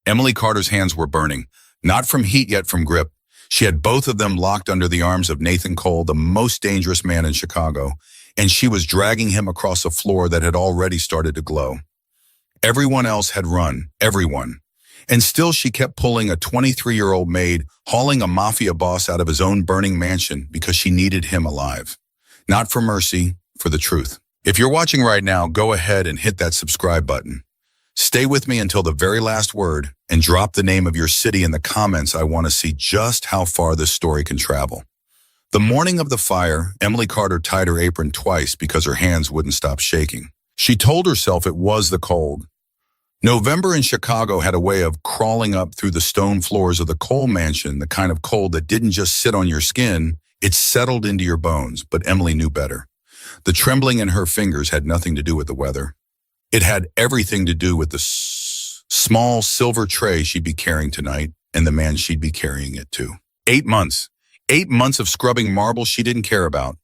Emily Carter's hands were burning, not from heat yet from grip. She had both of them locked under the arms of Nathan Cole, the most dangerous man in Chicago, and she was dragging him across a floor that had already started to glow. Everyone else had run, everyone. And still she kept pulling a 23-year-old Maid, hauling a Mafia boss out of his own burning mansion because she needed him alive. Not for mercy, for the truth. If you're watching right now, go ahead and hit that subscribe button. Stay with me until the very last word and drop the name of your city in the comments. I want to see just how far this story can travel. The morning of the fire, Emily Carter tied her apron twice because her hands wouldn't stop shaking. She told herself it was the cold. November in Chicago had a way of crawling up through the stone floors of the Cole mansion, the kind of cold that didn't just sit on your skin, it settled into your bones, but Emily knew better. The trembling in her fingers had nothing to do with the weather. It had everything to do with the small silver tray she'd be carrying tonight and the man she'd be carrying it to. 8 months. 8 months of scrubbing marble she didn't care about.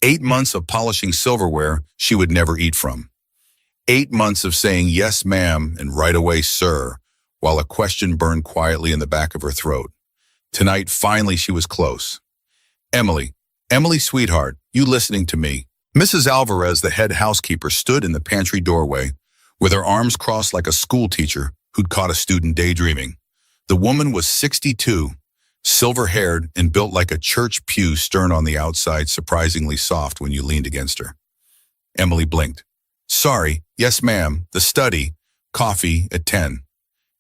8 months of polishing silverware she would never eat from. 8 months of saying yes, ma'am, and right away, sir, while a question burned quietly in the back of her throat. Tonight, finally, she was close. Emily, sweetheart, you listening to me? Mrs. Alvarez, the head housekeeper, stood in the pantry doorway with her arms crossed like a schoolteacher who'd caught a student daydreaming. The woman was 62, silver-haired and built like a church pew, stern on the outside, surprisingly soft when you leaned against her. Emily blinked. Sorry, yes ma'am, the study, coffee at 10.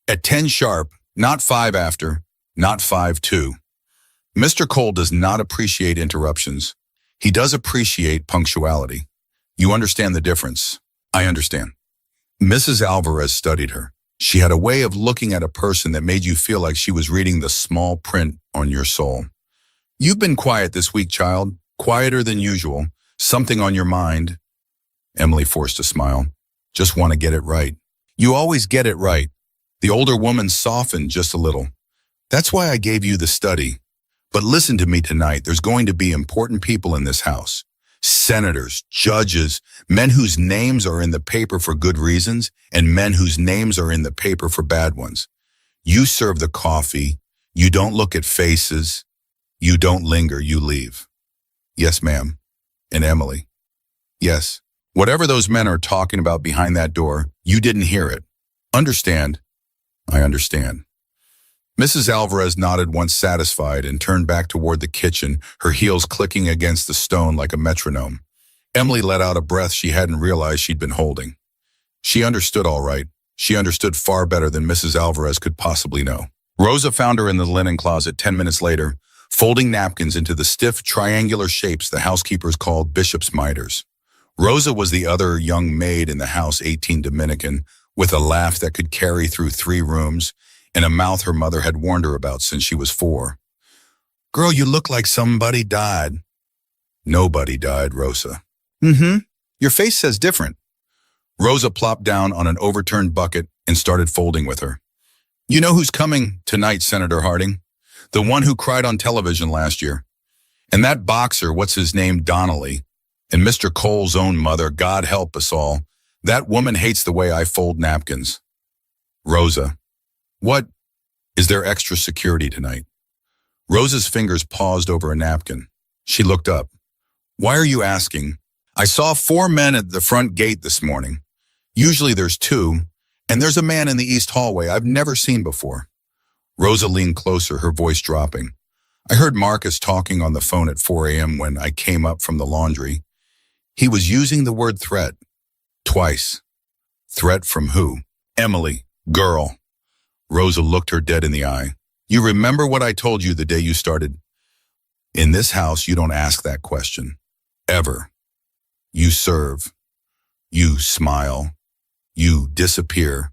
At 10 sharp, not 5 after, not 5-2. Mr. Cole does not appreciate interruptions. He does appreciate punctuality. You understand the difference. I understand. Mrs. Alvarez studied her. She had a way of looking at a person that made you feel like she was reading the small print on your soul. You've been quiet this week, child. Quieter than usual. Something on your mind. Emily forced a smile. Just want to get it right. You always get it right. The older woman softened just a little. That's why I gave you the study. But listen to me tonight. There's going to be important people in this house. Senators, judges, men whose names are in the paper for good reasons, and men whose names are in the paper for bad ones. You serve the coffee. You don't look at faces. You don't linger. You leave. Yes, ma'am. And Emily. Yes. Whatever those men are talking about behind that door, you didn't hear it. Understand? I understand. Mrs. Alvarez nodded once satisfied and turned back toward the kitchen, her heels clicking against the stone like a metronome. Emily let out a breath she hadn't realized she'd been holding. She understood all right. She understood far better than Mrs. Alvarez could possibly know. Rosa found her in the linen closet 10 minutes later, folding napkins into the stiff, triangular shapes the housekeepers called bishop's mitres. Rosa was the other young maid in the house, 18 Dominican, with a laugh that could carry through 3 rooms, and a mouth her mother had warned her about since she was 4. Girl, you look like somebody died. Nobody died, Rosa. Your face says different. Rosa plopped down on an overturned bucket and started folding with her. You know who's coming tonight, Senator Harding? The one who cried on television last year. And that boxer, what's his name, Donnelly, and Mr. Cole's own mother, God help us all. That woman hates the way I fold napkins. Rosa. What? Is there extra security tonight? Rosa's fingers paused over a napkin. She looked up. Why are you asking? I saw 4 men at the front gate this morning. Usually there's 2, and there's a man in the east hallway I've never seen before. Rosa leaned closer, her voice dropping. I heard Marcus talking on the phone at 4 a.m. when I came up from the laundry. He was using the word threat. Twice. Threat from who? Emily. Girl. Rosa looked her dead in the eye. You remember what I told you the day you started? In this house, you don't ask that question. Ever. You serve. You smile. You disappear.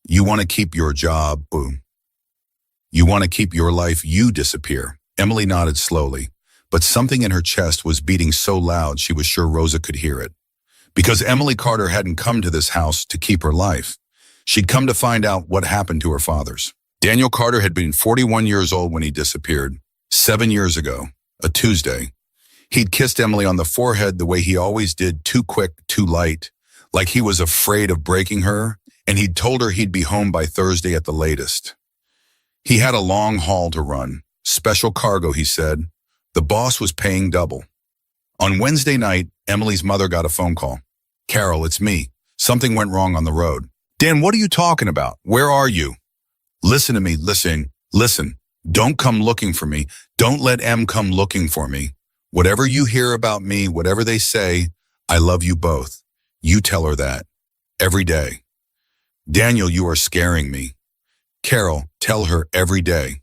You want to keep your job. Boom. You want to keep your life. You disappear. Emily nodded slowly, but something in her chest was beating so loud she was sure Rosa could hear it. Because Emily Carter hadn't come to this house to keep her life. She'd come to find out what happened to her fathers. Daniel Carter had been 41 years old when he disappeared, 7 years ago, a Tuesday. He'd kissed Emily on the forehead the way he always did, too quick, too light, like he was afraid of breaking her, and he'd told her he'd be home by Thursday at the latest. He had a long haul to run. Special cargo, he said. The boss was paying double. On Wednesday night, Emily's mother got a phone call. Carol, it's me. Something went wrong on the road. Dan, what are you talking about? Where are you? Listen to me, listen. Don't come looking for me. Don't let Em come looking for me. Whatever you hear about me, whatever they say, I love you both. You tell her that. Every day. Daniel, you are scaring me. Carol, tell her every day.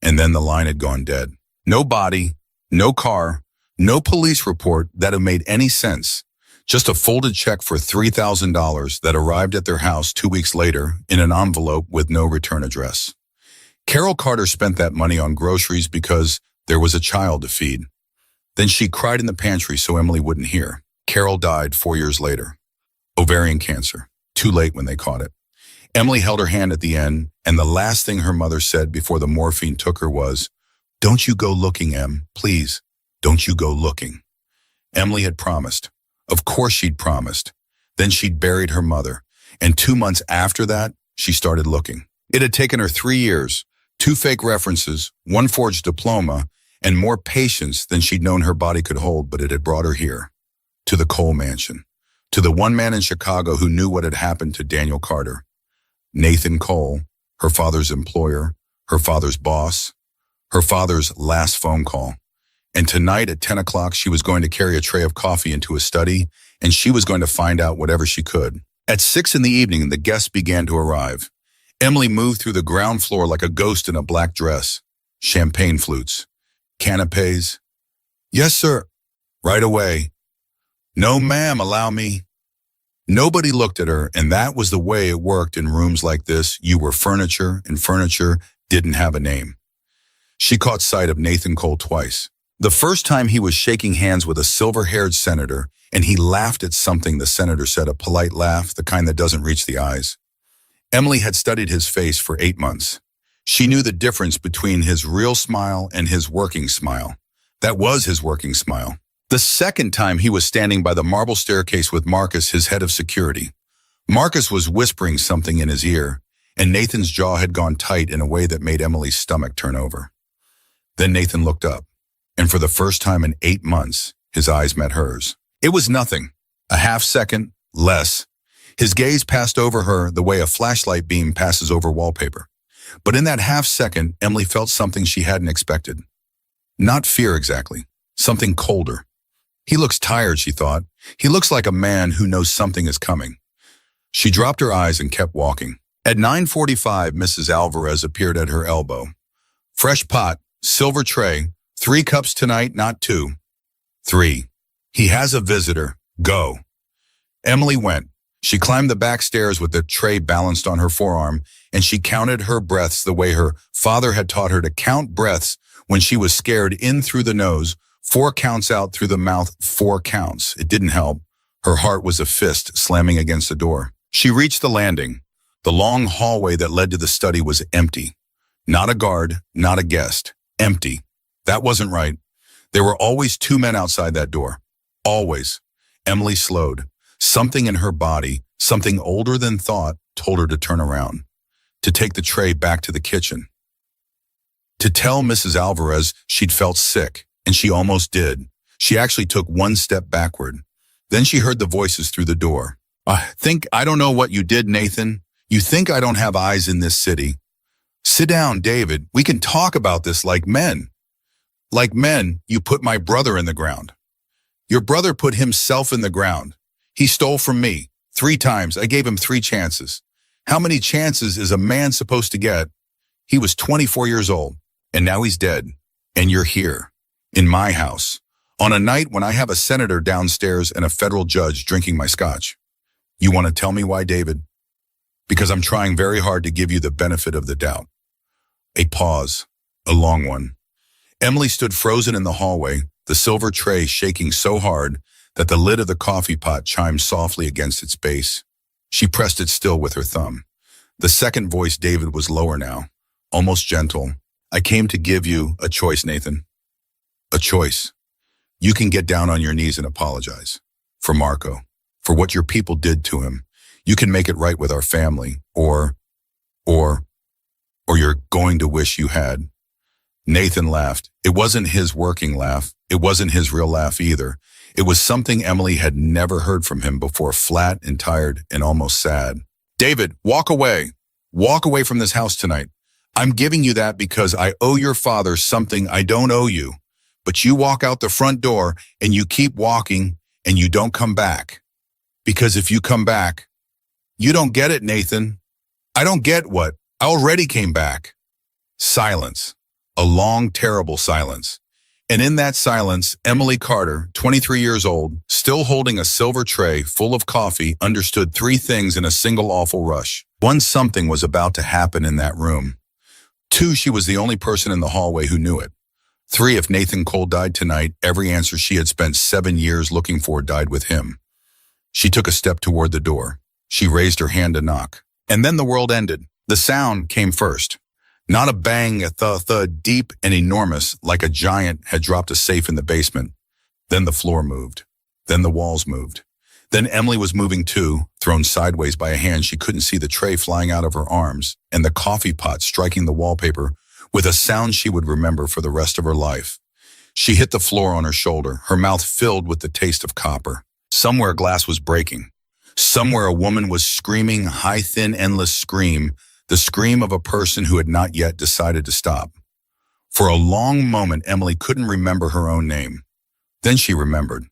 And then the line had gone dead. No body, no car, no police report that had made any sense. Just a folded check for $3,000 that arrived at their house 2 weeks later in an envelope with no return address. Carol Carter spent that money on groceries because there was a child to feed. Then she cried in the pantry so Emily wouldn't hear. Carol died 4 years later. Ovarian cancer. Too late when they caught it. Emily held her hand at the end, and the last thing her mother said before the morphine took her was, "Don't you go looking, Em, please. Don't you go looking." Emily had promised. Of course she'd promised. Then she'd buried her mother, and 2 months after that, she started looking. It had taken her 3 years, 2 fake references, 1 forged diploma, and more patience than she'd known her body could hold, but it had brought her here, to the Cole mansion, to the one man in Chicago who knew what had happened to Daniel Carter. Nathan Cole, her father's employer, her father's boss, her father's last phone call. And tonight at 10 o'clock, she was going to carry a tray of coffee into a study, and she was going to find out whatever she could. At 6 in the evening, the guests began to arrive. Emily moved through the ground floor like a ghost in a black dress. Champagne flutes. Canapes. Yes, sir. Right away. No, ma'am, allow me. Nobody looked at her, and that was the way it worked in rooms like this. You were furniture, and furniture didn't have a name. She caught sight of Nathan Cole twice. The first time he was shaking hands with a silver-haired senator, and he laughed at something the senator said, a polite laugh, the kind that doesn't reach the eyes. Emily had studied his face for 8 months. She knew the difference between his real smile and his working smile. That was his working smile. The second time he was standing by the marble staircase with Marcus, his head of security. Marcus was whispering something in his ear, and Nathan's jaw had gone tight in a way that made Emily's stomach turn over. Then Nathan looked up, and for the first time in 8 months, his eyes met hers. It was nothing, a half second, less. His gaze passed over her the way a flashlight beam passes over wallpaper. But in that half second, Emily felt something she hadn't expected. Not fear exactly, something colder. He looks tired, she thought. He looks like a man who knows something is coming. She dropped her eyes and kept walking. At 9:45, Mrs. Alvarez appeared at her elbow. Fresh pot, silver tray, 3 cups tonight, not 2. 3. He has a visitor. Go. Emily went. She climbed the back stairs with the tray balanced on her forearm, and she counted her breaths the way her father had taught her to count breaths when she was scared, in through the nose, 4 counts out through the mouth, 4 counts. It didn't help. Her heart was a fist slamming against the door. She reached the landing. The long hallway that led to the study was empty. Not a guard, not a guest. Empty. That wasn't right. There were always 2 men outside that door. Always. Emily slowed. Something in her body, something older than thought, told her to turn around, to take the tray back to the kitchen, to tell Mrs. Alvarez she'd felt sick, and she almost did. She actually took 1 step backward. Then she heard the voices through the door. I don't know what you did, Nathan. You think I don't have eyes in this city. Sit down, David. We can talk about this like men. Like men, you put my brother in the ground. Your brother put himself in the ground. He stole from me 3 times. I gave him 3 chances. How many chances is a man supposed to get? He was 24 years old, and now he's dead. And you're here, in my house, on a night when I have a senator downstairs and a federal judge drinking my scotch. You want to tell me why, David? Because I'm trying very hard to give you the benefit of the doubt. A pause, a long one. Emily stood frozen in the hallway, the silver tray shaking so hard that the lid of the coffee pot chimed softly against its base. She pressed it still with her thumb. The second voice, David, was lower now, almost gentle. I came to give you a choice, Nathan. A choice. You can get down on your knees and apologize. For Marco. For what your people did to him. You can make it right with our family, or, or you're going to wish you had. Nathan laughed. It wasn't his working laugh. It wasn't his real laugh either. It was something Emily had never heard from him before, flat and tired and almost sad. David, walk away. Walk away from this house tonight. I'm giving you that because I owe your father something I don't owe you. But you walk out the front door and you keep walking and you don't come back. Because if you come back, you don't get it, Nathan. I don't get what? I already came back. Silence. A long, terrible silence. And in that silence, Emily Carter, 23 years old, still holding a silver tray full of coffee, understood three things in a single awful rush. One, something was about to happen in that room. Two, she was the only person in the hallway who knew it. Three, if Nathan Cole died tonight, every answer she had spent 7 years looking for died with him. She took a step toward the door. She raised her hand to knock. And then the world ended. The sound came first. Not a bang, a thud, deep and enormous, like a giant had dropped a safe in the basement. Then the floor moved. Then the walls moved. Then Emily was moving too, thrown sideways by a hand. She couldn't see the tray flying out of her arms and the coffee pot striking the wallpaper with a sound she would remember for the rest of her life. She hit the floor on her shoulder, her mouth filled with the taste of copper. Somewhere glass was breaking. Somewhere a woman was screaming, high, thin, endless scream, the scream of a person who had not yet decided to stop. For a long moment, Emily couldn't remember her own name. Then she remembered.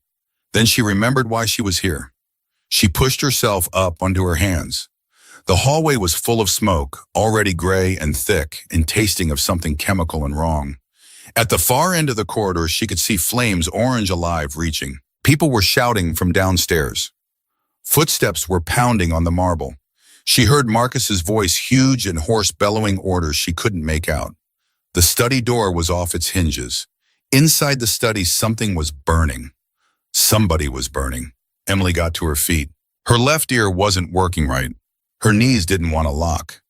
Then she remembered why she was here. She pushed herself up onto her hands. The hallway was full of smoke, already gray and thick and tasting of something chemical and wrong. At the far end of the corridor, she could see flames orange alive reaching. People were shouting from downstairs. Footsteps were pounding on the marble. She heard Marcus's voice, huge and hoarse, bellowing orders she couldn't make out. The study door was off its hinges. Inside the study, something was burning. Somebody was burning. Emily got to her feet. Her left ear wasn't working right. Her knees didn't want to lock.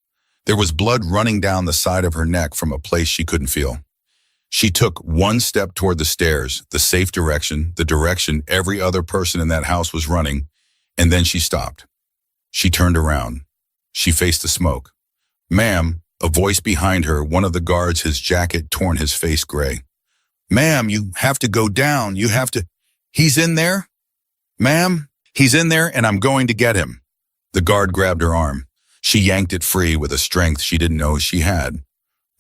There was blood running down the side of her neck from a place she couldn't feel. She took one step toward the stairs, the safe direction, the direction every other person in that house was running, and then she stopped. She turned around. She faced the smoke. Ma'am, a voice behind her, one of the guards, his jacket torn, his face gray. Ma'am, you have to go down. You have to. He's in there? Ma'am, he's in there and I'm going to get him. The guard grabbed her arm. She yanked it free with a strength she didn't know she had.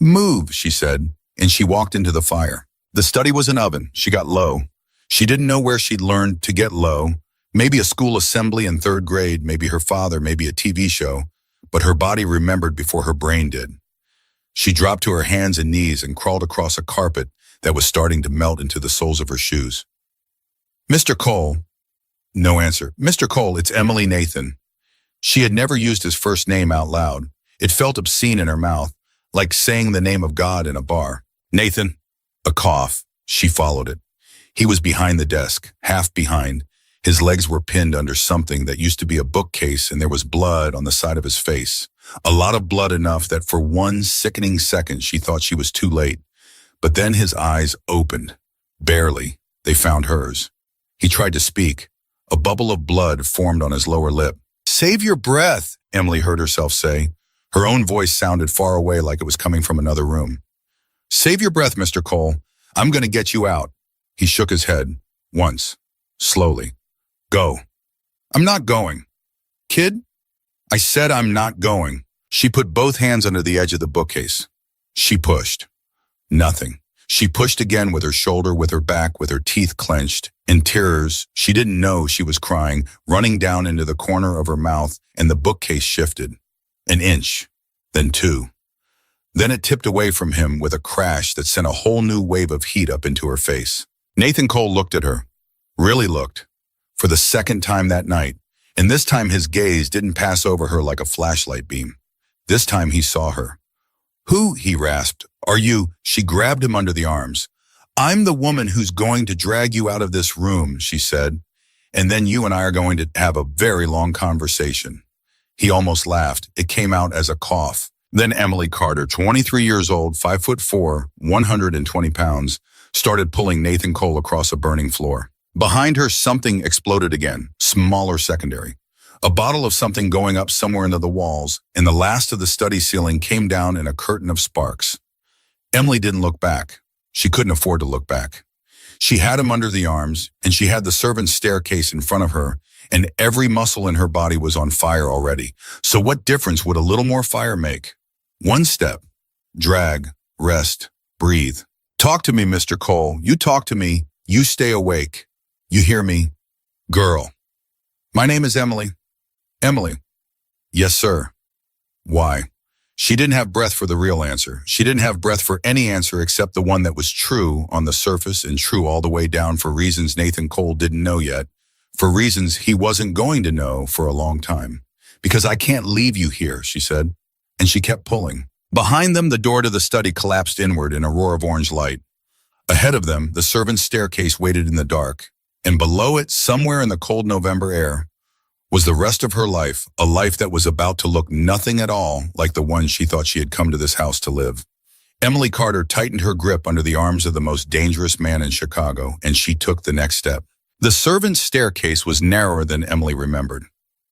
Move, she said, and she walked into the fire. The study was an oven. She got low. She didn't know where she'd learned to get low. Maybe a school assembly in 3rd grade, maybe her father, maybe a TV show, but her body remembered before her brain did. She dropped to her hands and knees and crawled across a carpet that was starting to melt into the soles of her shoes. Mr. Cole. No answer. Mr. Cole, it's Emily Nathan. She had never used his first name out loud. It felt obscene in her mouth, like saying the name of God in a bar. Nathan. A cough. She followed it. He was behind the desk, half behind. His legs were pinned under something that used to be a bookcase, and there was blood on the side of his face. A lot of blood, enough that for one sickening second she thought she was too late. But then his eyes opened. Barely. They found hers. He tried to speak. A bubble of blood formed on his lower lip. Save your breath, Emily heard herself say. Her own voice sounded far away, like it was coming from another room. Save your breath, Mr. Cole. I'm going to get you out. He shook his head. Once. Slowly. Go. I'm not going. Kid? I said I'm not going. She put both hands under the edge of the bookcase. She pushed. Nothing. She pushed again with her shoulder, with her back, with her teeth clenched. In tears, she didn't know she was crying, running down into the corner of her mouth, and the bookcase shifted. An inch. Then 2. Then it tipped away from him with a crash that sent a whole new wave of heat up into her face. Nathan Cole looked at her. Really looked. For the second time that night, and this time his gaze didn't pass over her like a flashlight beam. This time he saw her. Who, he rasped, are you? She grabbed him under the arms. I'm the woman who's going to drag you out of this room, she said, and then you and I are going to have a very long conversation. He almost laughed. It came out as a cough. Then Emily Carter, 23 years old, 5'4", 120 pounds, started pulling Nathan Cole across a burning floor. Behind her, something exploded again, smaller, secondary. A bottle of something going up somewhere into the walls, and the last of the study ceiling came down in a curtain of sparks. Emily didn't look back. She couldn't afford to look back. She had him under the arms, and she had the servant's staircase in front of her, and every muscle in her body was on fire already. So what difference would a little more fire make? One step. Drag. Rest. Breathe. Talk to me, Mr. Cole. You talk to me. You stay awake. You hear me? Girl. My name is Emily. Emily. Yes, sir. Why? She didn't have breath for the real answer. She didn't have breath for any answer except the one that was true on the surface and true all the way down for reasons Nathan Cole didn't know yet, for reasons he wasn't going to know for a long time. Because I can't leave you here, she said, and she kept pulling. Behind them, the door to the study collapsed inward in a roar of orange light. Ahead of them, the servant's staircase waited in the dark, and below it, somewhere in the cold November air, was the rest of her life, a life that was about to look nothing at all like the one she thought she had come to this house to live. Emily Carter tightened her grip under the arms of the most dangerous man in Chicago, and she took the next step. The servant's staircase was narrower than Emily remembered.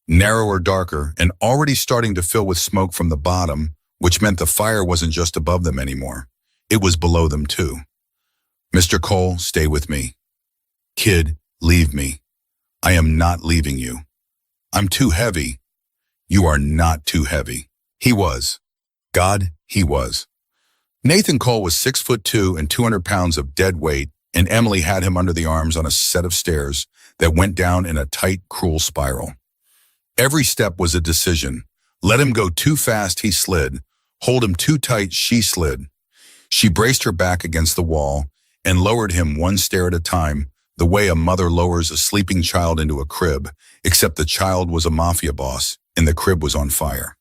Narrower, darker, and already starting to fill with smoke from the bottom, which meant the fire wasn't just above them anymore. It was below them too. Mr. Cole, stay with me. Kid, leave me. I am not leaving you. I'm too heavy. You are not too heavy. He was. God, he was. Nathan Cole was 6'2" and 200 pounds of dead weight, and Emily had him under the arms on a set of stairs that went down in a tight, cruel spiral. Every step was a decision. Let him go too fast, he slid. Hold him too tight, she slid. She braced her back against the wall and lowered him one stair at a time, the way a mother lowers a sleeping child into a crib, except the child was a mafia boss and the crib was on fire.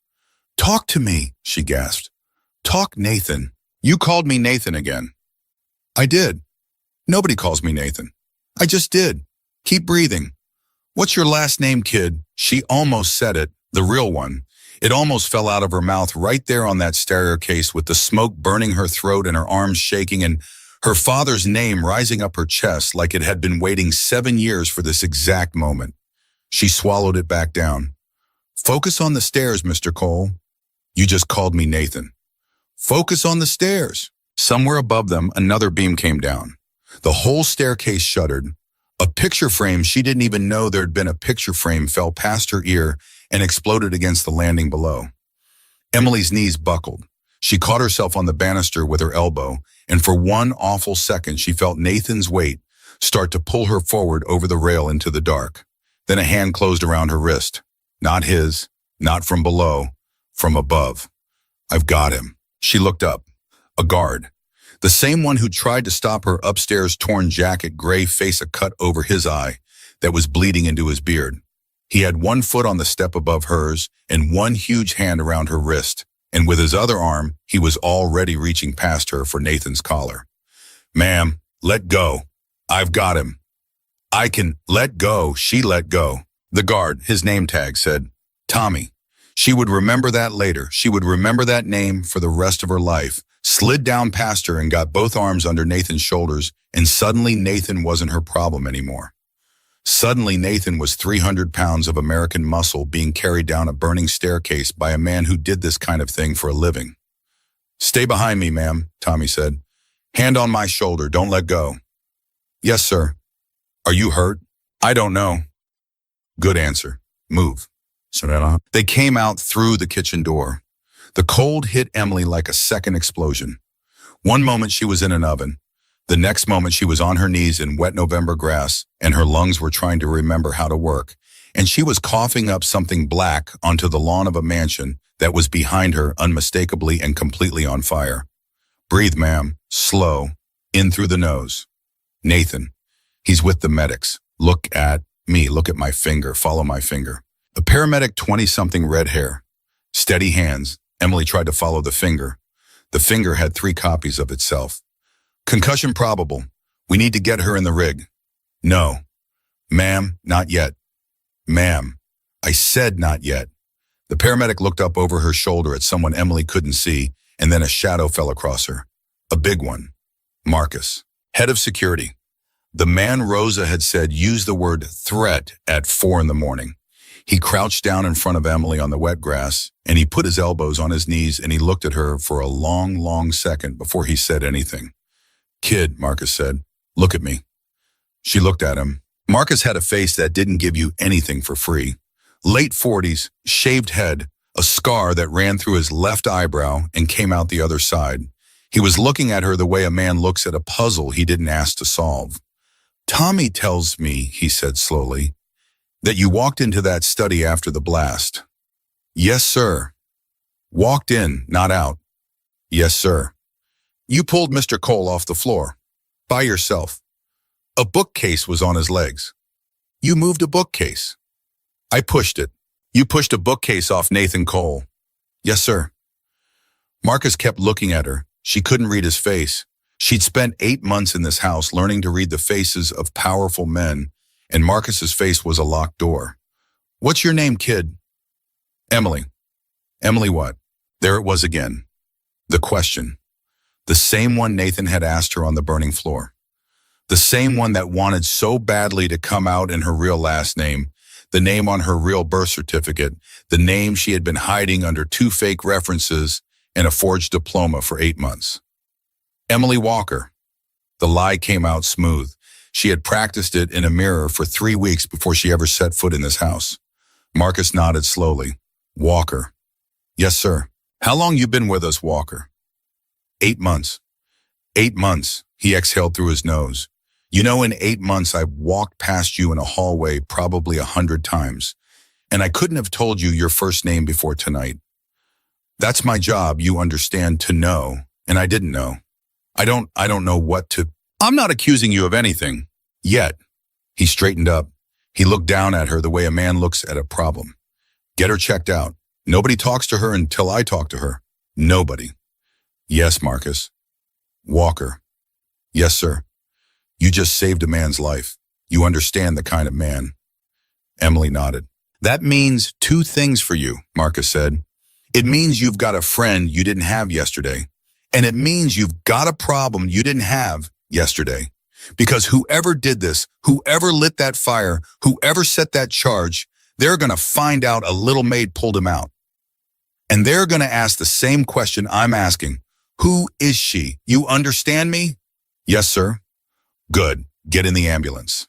Talk to me, she gasped. Talk, Nathan. You called me Nathan again. I did. Nobody calls me Nathan. I just did. Keep breathing. What's your last name, kid? She almost said it, the real one. It almost fell out of her mouth right there on that staircase with the smoke burning her throat and her arms shaking and her father's name rising up her chest like it had been waiting 7 years for this exact moment. She swallowed it back down. Focus on the stairs, Mr. Cole. You just called me Nathan. Focus on the stairs. Somewhere above them, another beam came down. The whole staircase shuddered. A picture frame she didn't even know there'd been a picture frame fell past her ear and exploded against the landing below. Emily's knees buckled. She caught herself on the banister with her elbow, and for one awful second she felt Nathan's weight start to pull her forward over the rail into the dark. Then a hand closed around her wrist. Not his, not from below, from above. I've got him. She looked up. A guard. The same one who tried to stop her upstairs torn jacket, gray face a cut over his eye that was bleeding into his beard. He had one foot on the step above hers and one huge hand around her wrist, and with his other arm, he was already reaching past her for Nathan's collar. Ma'am, let go. I've got him. I can let go. She let go. The guard, his name tag, said, Tommy. She would remember that later. She would remember that name for the rest of her life. Slid down past her and got both arms under Nathan's shoulders, and suddenly Nathan wasn't her problem anymore. Suddenly Nathan was 300 pounds of American muscle being carried down a burning staircase by a man who did this kind of thing for a living. Stay behind me, ma'am, Tommy said. Hand on my shoulder, don't let go. Yes, sir. Are you hurt? I don't know. Good answer. Move. They came out through the kitchen door. The cold hit Emily like a second explosion. One moment she was in an oven. The next moment she was on her knees in wet November grass, and her lungs were trying to remember how to work, and she was coughing up something black onto the lawn of a mansion that was behind her, unmistakably and completely on fire. Breathe, ma'am. Slow. In through the nose. Nathan. He's with the medics. Look at me. Look at my finger. Follow my finger. A paramedic, 20-something, red hair. Steady hands. Emily tried to follow the finger. The finger had 3 copies of itself. Concussion probable. We need to get her in the rig. No. Ma'am, not yet. Ma'am. I said not yet. The paramedic looked up over her shoulder at someone Emily couldn't see, and then a shadow fell across her. A big one. Marcus. Head of security. The man Rosa had said used the word threat at 4 in the morning. He crouched down in front of Emily on the wet grass, and he put his elbows on his knees and he looked at her for a long, long second before he said anything. "Kid," Marcus said, "look at me." She looked at him. Marcus had a face that didn't give you anything for free. Late 40s, shaved head, a scar that ran through his left eyebrow and came out the other side. He was looking at her the way a man looks at a puzzle he didn't ask to solve. "Tommy tells me," he said slowly, "that you walked into that study after the blast." "Yes, sir." "Walked in, not out." "Yes, sir." "You pulled Mr. Cole off the floor. By yourself. A bookcase was on his legs. You moved a bookcase." "I pushed it." "You pushed a bookcase off Nathan Cole." "Yes, sir." Marcus kept looking at her. She couldn't read his face. She'd spent 8 months in this house learning to read the faces of powerful men, and Marcus's face was a locked door. "What's your name, kid?" "Emily." "Emily what?" There it was again. The question. The same one Nathan had asked her on the burning floor. The same one that wanted so badly to come out in her real last name, the name on her real birth certificate, the name she had been hiding under 2 fake references and a forged diploma for 8 months. Emily Walker. The lie came out smooth. She had practiced it in a mirror for 3 weeks before she ever set foot in this house. Marcus nodded slowly. "Walker." "Yes, sir." "How long you been with us, Walker?" 8 months. 8 months, he exhaled through his nose. "You know, in 8 months, I've walked past you in a hallway probably 100 times, and I couldn't have told you your first name before tonight. That's my job, you understand, to know, and I didn't know. I don't know what to... I'm not accusing you of anything. Yet." He straightened up. He looked down at her the way a man looks at a problem. "Get her checked out. Nobody talks to her until I talk to her. Nobody." "Yes, Marcus." "Walker." "Yes, sir." "You just saved a man's life. You understand the kind of man." Emily nodded. "That means 2 things for you," Marcus said. "It means you've got a friend you didn't have yesterday. And it means you've got a problem you didn't have yesterday. Because whoever did this, whoever lit that fire, whoever set that charge, they're going to find out a little maid pulled him out. And they're going to ask the same question I'm asking. Who is she? You understand me?" "Yes, sir." "Good. Get in the ambulance."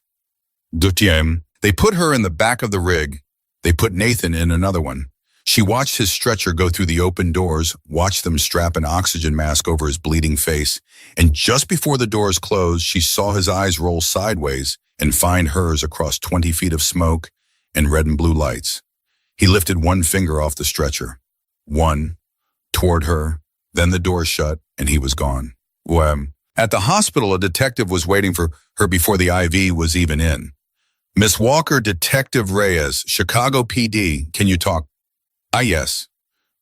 Deuxième. They put her in the back of the rig. They put Nathan in another one. She watched his stretcher go through the open doors, watched them strap an oxygen mask over his bleeding face, and just before the doors closed, she saw his eyes roll sideways and find hers across 20 feet of smoke and red and blue lights. He lifted one finger off the stretcher. One, toward her, then the door shut, and he was gone. At the hospital, a detective was waiting for her before the IV was even in. "Miss Walker, Detective Reyes, Chicago PD, can you talk?" "Ah, yes.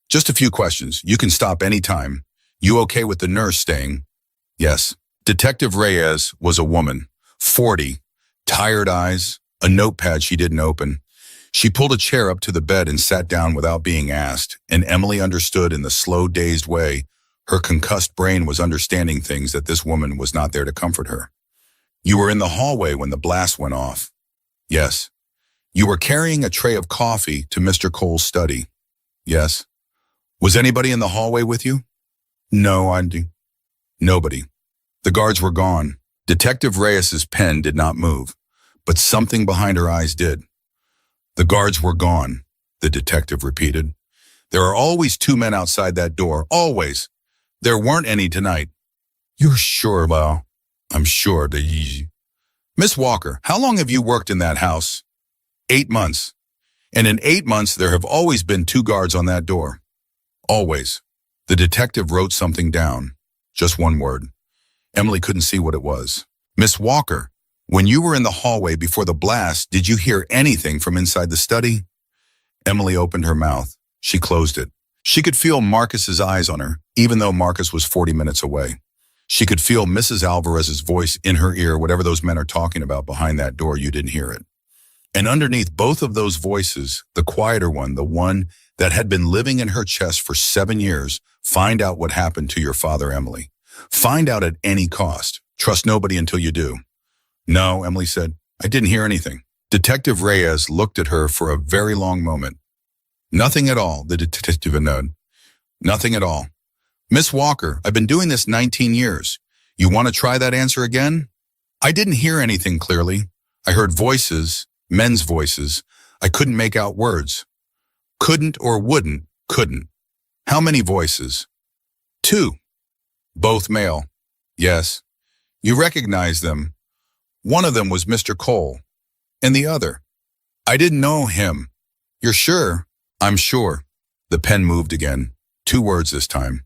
Just a few questions. You can stop any time. You okay with the nurse staying?" "Yes." Detective Reyes was a woman, 40, tired eyes, a notepad she didn't open. She pulled a chair up to the bed and sat down without being asked, and Emily understood in the slow, dazed way her concussed brain was understanding things that this woman was not there to comfort her. "You were in the hallway when the blast went off?" "Yes." "You were carrying a tray of coffee to Mr. Cole's study?" "Yes." "Was anybody in the hallway with you?" "No, Nobody." The guards were gone. Detective Reyes's pen did not move, but something behind her eyes did. "The guards were gone," the detective repeated. "There are always 2 men outside that door, always. There weren't any tonight." "You're sure?" "Well, I'm sure. Miss Walker, how long have you worked in that house?" 8 months. "And in 8 months, there have always been 2 guards on that door." "Always." The detective wrote something down. Just one word. Emily couldn't see what it was. "Miss Walker, when you were in the hallway before the blast, did you hear anything from inside the study?" Emily opened her mouth. She closed it. She could feel Marcus's eyes on her, even though Marcus was 40 minutes away. She could feel Mrs. Alvarez's voice in her ear, whatever those men are talking about behind that door, you didn't hear it. And underneath both of those voices, the quieter one, the one that had been living in her chest for 7 years, find out what happened to your father, Emily. Find out at any cost. Trust nobody until you do. "No," Emily said. "I didn't hear anything." Detective Reyes looked at her for a very long moment. Nothing at all, the detective nodded. Nothing at all. Miss Walker, I've been doing this 19 years. You want to try that answer again? I didn't hear anything clearly. I heard voices, men's voices. I couldn't make out words. Couldn't or wouldn't, couldn't. How many voices? 2. Both male. Yes. You recognize them. One of them was Mr. Cole. And the other. I didn't know him. You're sure? I'm sure. The pen moved again. 2 words this time.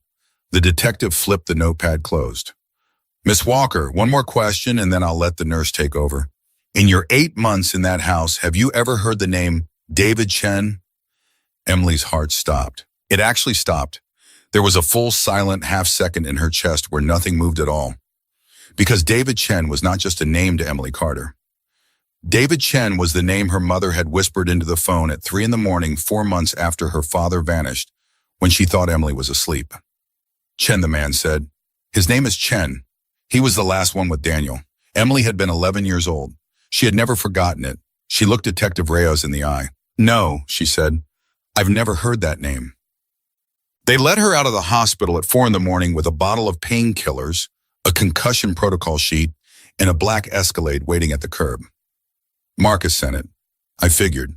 The detective flipped the notepad closed. Miss Walker, one more question and then I'll let the nurse take over. In your 8 months in that house, have you ever heard the name David Chen? Emily's heart stopped. It actually stopped. There was a full silent half-second in her chest where nothing moved at all. Because David Chen was not just a name to Emily Carter. David Chen was the name her mother had whispered into the phone at 3 a.m, 4 months after her father vanished, when she thought Emily was asleep. Chen, the man said. His name is Chen. He was the last one with Daniel. Emily had been 11 years old. She had never forgotten it. She looked Detective Reyes in the eye. No, she said. I've never heard that name. They let her out of the hospital at 4 a.m. with a bottle of painkillers, a concussion protocol sheet, and a black Escalade waiting at the curb. Marcus sent it. I figured.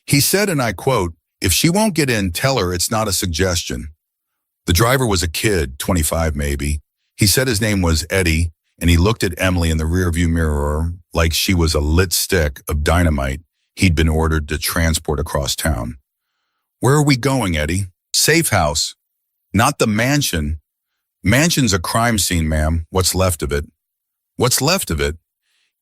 He said, and I quote, "If she won't get in, tell her it's not a suggestion." The driver was a kid, 25 maybe. He said his name was Eddie, and he looked at Emily in the rearview mirror like she was a lit stick of dynamite he'd been ordered to transport across town. Where are we going, Eddie? Safe house. Not the mansion. Mansion's a crime scene, ma'am. What's left of it? What's left of it?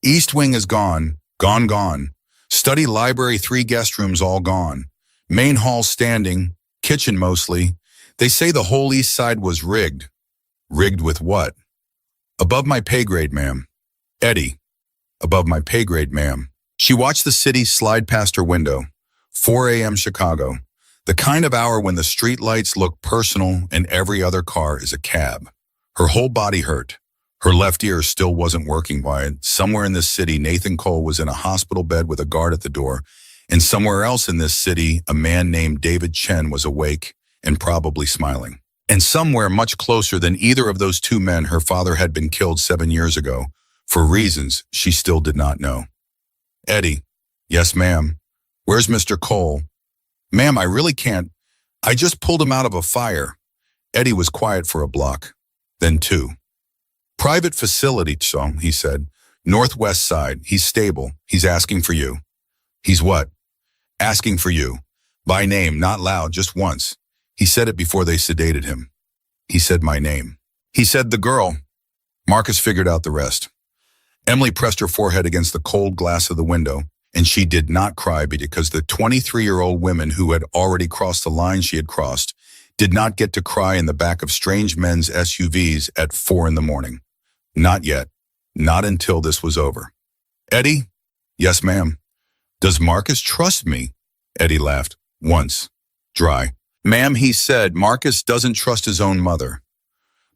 East wing is gone. Gone. Study, library, 3 guest rooms all gone. Main hall standing. Kitchen mostly. They say the whole east side was rigged. Rigged with what? Above my pay grade, ma'am. Eddie. Above my pay grade, ma'am. She watched the city slide past her window. 4 a.m. Chicago. The kind of hour when the street lights look personal and every other car is a cab. Her whole body hurt. Her left ear still wasn't working wide. Somewhere in this city, Nathan Cole was in a hospital bed with a guard at the door. And somewhere else in this city, a man named David Chen was awake and probably smiling. And somewhere much closer than either of those 2 men, her father had been killed 7 years ago, for reasons she still did not know. Eddie. Yes, ma'am. Where's Mr. Cole? Ma'am, I really can't. I just pulled him out of a fire. Eddie was quiet for a block. Then 2. Private facility, so, he said. Northwest side. He's stable. He's asking for you. He's what? Asking for you. By name, not loud, just once. He said it before they sedated him. He said my name. He said the girl. Marcus figured out the rest. Emily pressed her forehead against the cold glass of the window, and she did not cry because the 23-year-old women who had already crossed the line she had crossed did not get to cry in the back of strange men's SUVs at 4 a.m. Not yet. Not until this was over. Eddie? Yes, ma'am. Does Marcus trust me? Eddie laughed. Once. Dry. Ma'am, he said Marcus doesn't trust his own mother.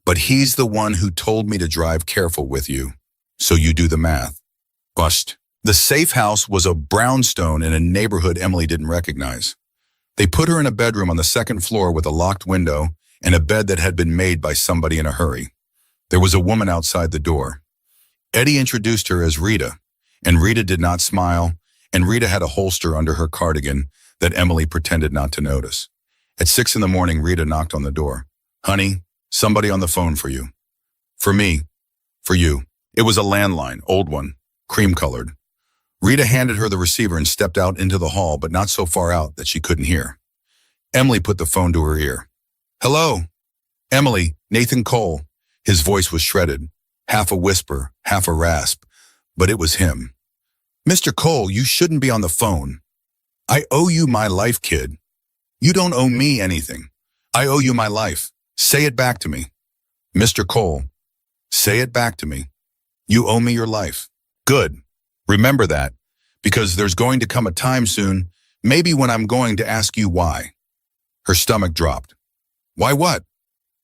But he's the one who told me to drive careful with you. So you do the math. Bust. The safe house was a brownstone in a neighborhood Emily didn't recognize. They put her in a bedroom on the 2nd floor with a locked window and a bed that had been made by somebody in a hurry. There was a woman outside the door. Eddie introduced her as Rita, and Rita did not smile, and Rita had a holster under her cardigan that Emily pretended not to notice. At 6 a.m, Rita knocked on the door. Honey, somebody on the phone for you. For me. For you. It was a landline, old one, cream-colored. Rita handed her the receiver and stepped out into the hall, but not so far out that she couldn't hear. Emily put the phone to her ear. Hello? Emily, Nathan Cole. His voice was shredded, half a whisper, half a rasp, but it was him. Mr. Cole, you shouldn't be on the phone. I owe you my life, kid. You don't owe me anything. I owe you my life. Say it back to me. Mr. Cole, say it back to me. You owe me your life. Good. Remember that, because there's going to come a time soon, maybe when I'm going to ask you why. Her stomach dropped. Why what?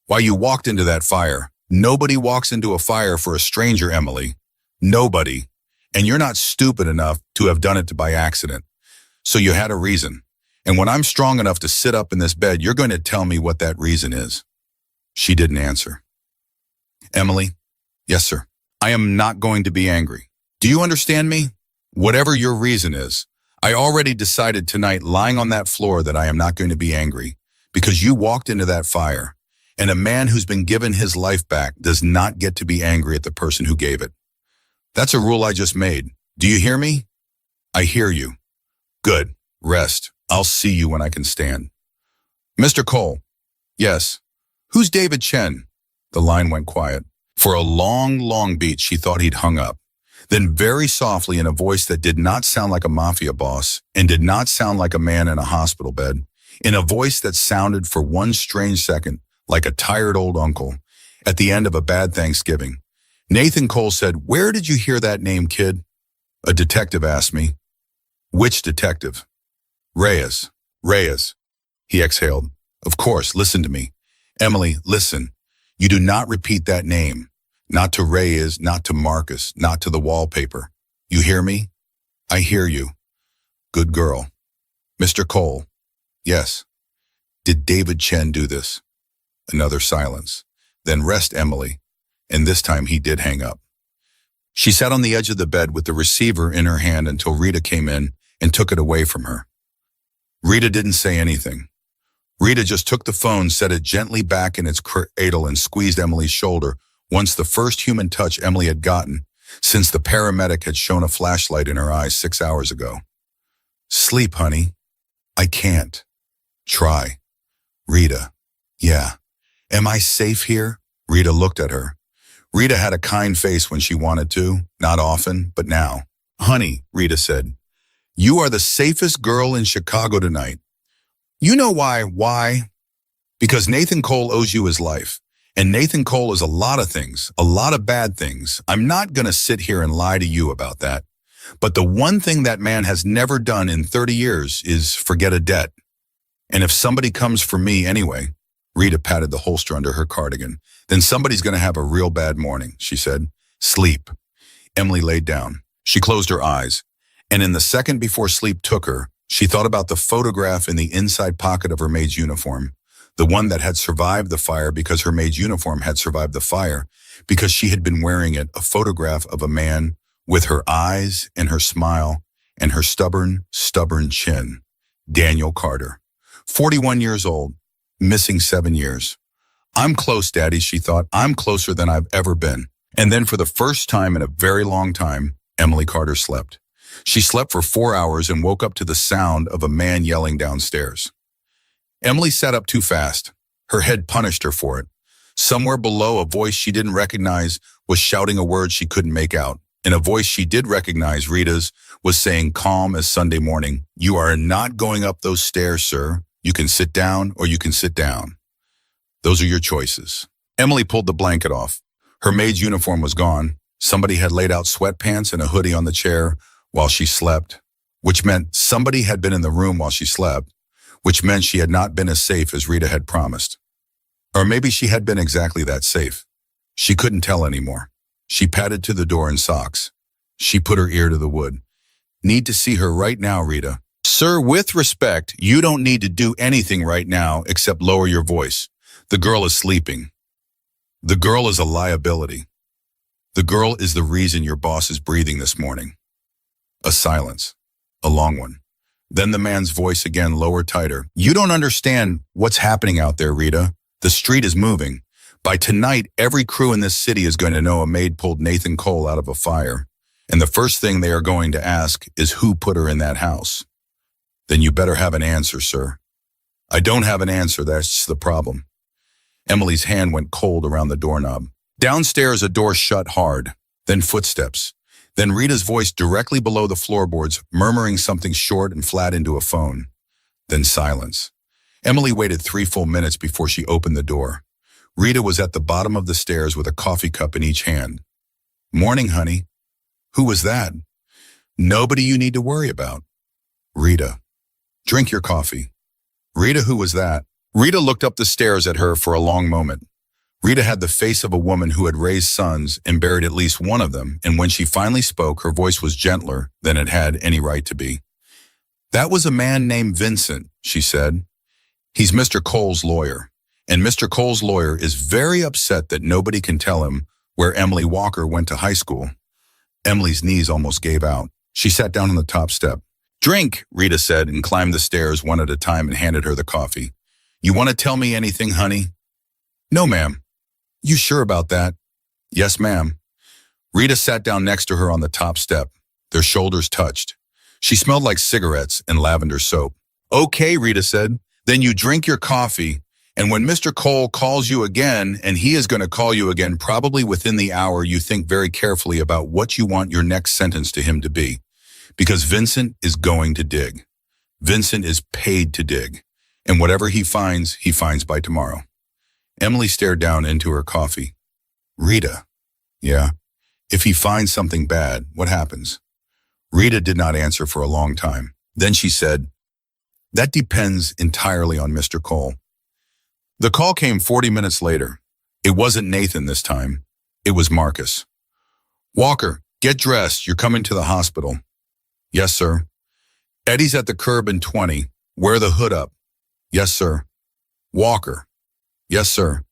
Why you walked into that fire. Nobody walks into a fire for a stranger, Emily. Nobody. And you're not stupid enough to have done it by accident. So you had a reason. And when I'm strong enough to sit up in this bed, you're going to tell me what that reason is." She didn't answer. "Emily." "Yes, sir." "I am not going to be angry. Do you understand me? Whatever your reason is, I already decided tonight lying on that floor that I am not going to be angry because you walked into that fire, and a man who's been given his life back does not get to be angry at the person who gave it. That's a rule I just made. Do you hear me?" "I hear you." "Good. Rest. I'll see you when I can stand." "Mr. Cole." "Yes." "Who's David Chen?" The line went quiet. For a long, long beat, she thought he'd hung up. Then very softly, in a voice that did not sound like a mafia boss and did not sound like a man in a hospital bed, in a voice that sounded for one strange second like a tired old uncle at the end of a bad Thanksgiving, Nathan Cole said, "Where did you hear that name, kid?" "A detective asked me." "Which detective?" "Reyes." "Reyes." He exhaled. "Of course, listen to me. Emily, listen. You do not repeat that name. Not to Reyes, not to Marcus, not to the wallpaper. You hear me?" "I hear you." "Good girl." "Mr. Cole." "Yes." "Did David Chen do this?" Another silence. "Then rest, Emily." And this time he did hang up. She sat on the edge of the bed with the receiver in her hand until Rita came in and took it away from her. Rita didn't say anything. Rita just took the phone, set it gently back in its cradle, and squeezed Emily's shoulder, once the first human touch Emily had gotten since the paramedic had shown a flashlight in her eyes 6 hours ago. "Sleep, honey." "I can't." "Try." "Rita." "Yeah." "Am I safe here?" Rita looked at her. Rita had a kind face when she wanted to, not often, but now. "Honey," Rita said, "you are the safest girl in Chicago tonight. You know why? Why? Because Nathan Cole owes you his life. And Nathan Cole is a lot of things, a lot of bad things. I'm not going to sit here and lie to you about that. But the one thing that man has never done in 30 years is forget a debt. And if somebody comes for me anyway," Rita patted the holster under her cardigan, "then somebody's going to have a real bad morning," she said. "Sleep." Emily laid down. She closed her eyes. And in the second before sleep took her, she thought about the photograph in the inside pocket of her maid's uniform, the one that had survived the fire because her maid's uniform had survived the fire, because she had been wearing it, a photograph of a man with her eyes and her smile and her stubborn, stubborn chin. Daniel Carter. 41 years old, missing 7 years. "I'm close, Daddy," she thought. "I'm closer than I've ever been." And then for the first time in a very long time, Emily Carter slept. She slept for 4 hours and woke up to the sound of a man yelling downstairs. Emily sat up too fast. Her head punished her for it. Somewhere below, a voice she didn't recognize was shouting a word she couldn't make out. And a voice she did recognize, Rita's, was saying, calm as Sunday morning, "You are not going up those stairs, sir. You can sit down or you can sit down. Those are your choices." Emily pulled the blanket off. Her maid's uniform was gone. Somebody had laid out sweatpants and a hoodie on the chair while she slept, which meant somebody had been in the room while she slept, which meant she had not been as safe as Rita had promised. Or maybe she had been exactly that safe. She couldn't tell anymore. She padded to the door in socks. She put her ear to the wood. "Need to see her right now, Rita." "Sir, with respect, you don't need to do anything right now except lower your voice. The girl is sleeping. The girl is a liability. The girl is the reason your boss is breathing this morning." A silence. A long one. Then the man's voice again, lower, tighter. "You don't understand what's happening out there, Rita. The street is moving. By tonight, every crew in this city is going to know a maid pulled Nathan Cole out of a fire. And the first thing they are going to ask is who put her in that house. Then you better have an answer, sir." "I don't have an answer, that's the problem." Emily's hand went cold around the doorknob. Downstairs, a door shut hard. Then footsteps. Then Rita's voice directly below the floorboards, murmuring something short and flat into a phone. Then silence. Emily waited 3 full minutes before she opened the door. Rita was at the bottom of the stairs with a coffee cup in each hand. "Morning, honey." "Who was that?" "Nobody you need to worry about." "Rita." "Drink your coffee." "Rita, who was that?" Rita looked up the stairs at her for a long moment. Rita had the face of a woman who had raised sons and buried at least one of them, and when she finally spoke, her voice was gentler than it had any right to be. "That was a man named Vincent," she said. "He's Mr. Cole's lawyer, and Mr. Cole's lawyer is very upset that nobody can tell him where Emily Walker went to high school." Emily's knees almost gave out. She sat down on the top step. "Drink," Rita said, and climbed the stairs one at a time and handed her the coffee. "You want to tell me anything, honey?" "No, ma'am." "You sure about that?" "Yes, ma'am." Rita sat down next to her on the top step. Their shoulders touched. She smelled like cigarettes and lavender soap. "Okay," Rita said. "Then you drink your coffee, and when Mr. Cole calls you again, and he is going to call you again probably within the hour, you think very carefully about what you want your next sentence to him to be. Because Vincent is going to dig. Vincent is paid to dig. And whatever he finds by tomorrow." Emily stared down into her coffee. "Rita." "Yeah. If he finds something bad, what happens?" Rita did not answer for a long time. Then she said, "That depends entirely on Mr. Cole." The call came 40 minutes later. It wasn't Nathan this time. It was Marcus. "Walker, get dressed. You're coming to the hospital." "Yes, sir." "Eddie's at the curb in 20. Wear the hood up." "Yes, sir." "Walker." "Yes, sir."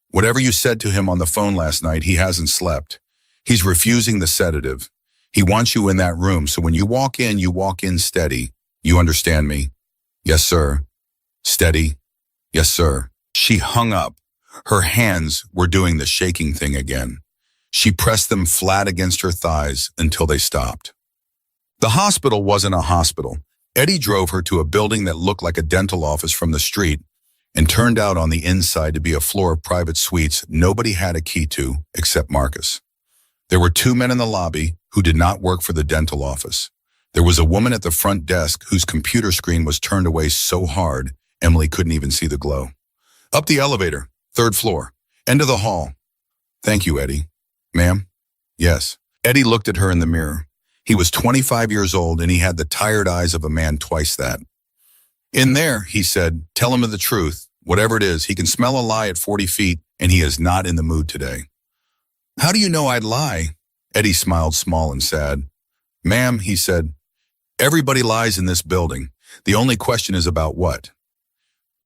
"Whatever you said to him on the phone last night, he hasn't slept. He's refusing the sedative. He wants you in that room, so when you walk in steady. You understand me?" "Yes, sir." "Steady." "Yes, sir." She hung up. Her hands were doing the shaking thing again. She pressed them flat against her thighs until they stopped. The hospital wasn't a hospital. Eddie drove her to a building that looked like a dental office from the street and turned out on the inside to be a floor of private suites nobody had a key to except Marcus. There were 2 men in the lobby who did not work for the dental office. There was a woman at the front desk whose computer screen was turned away so hard Emily couldn't even see the glow. "Up the elevator, 3rd floor, end of the hall." "Thank you, Eddie." "Ma'am?" "Yes." Eddie looked at her in the mirror. He was 25 years old and he had the tired eyes of a man twice that. "In there," he said, "tell him the truth. Whatever it is, he can smell a lie at 40 feet and he is not in the mood today." "How do you know I'd lie?" Eddie smiled small and sad. "Ma'am," he said, "everybody lies in this building. The only question is about what?"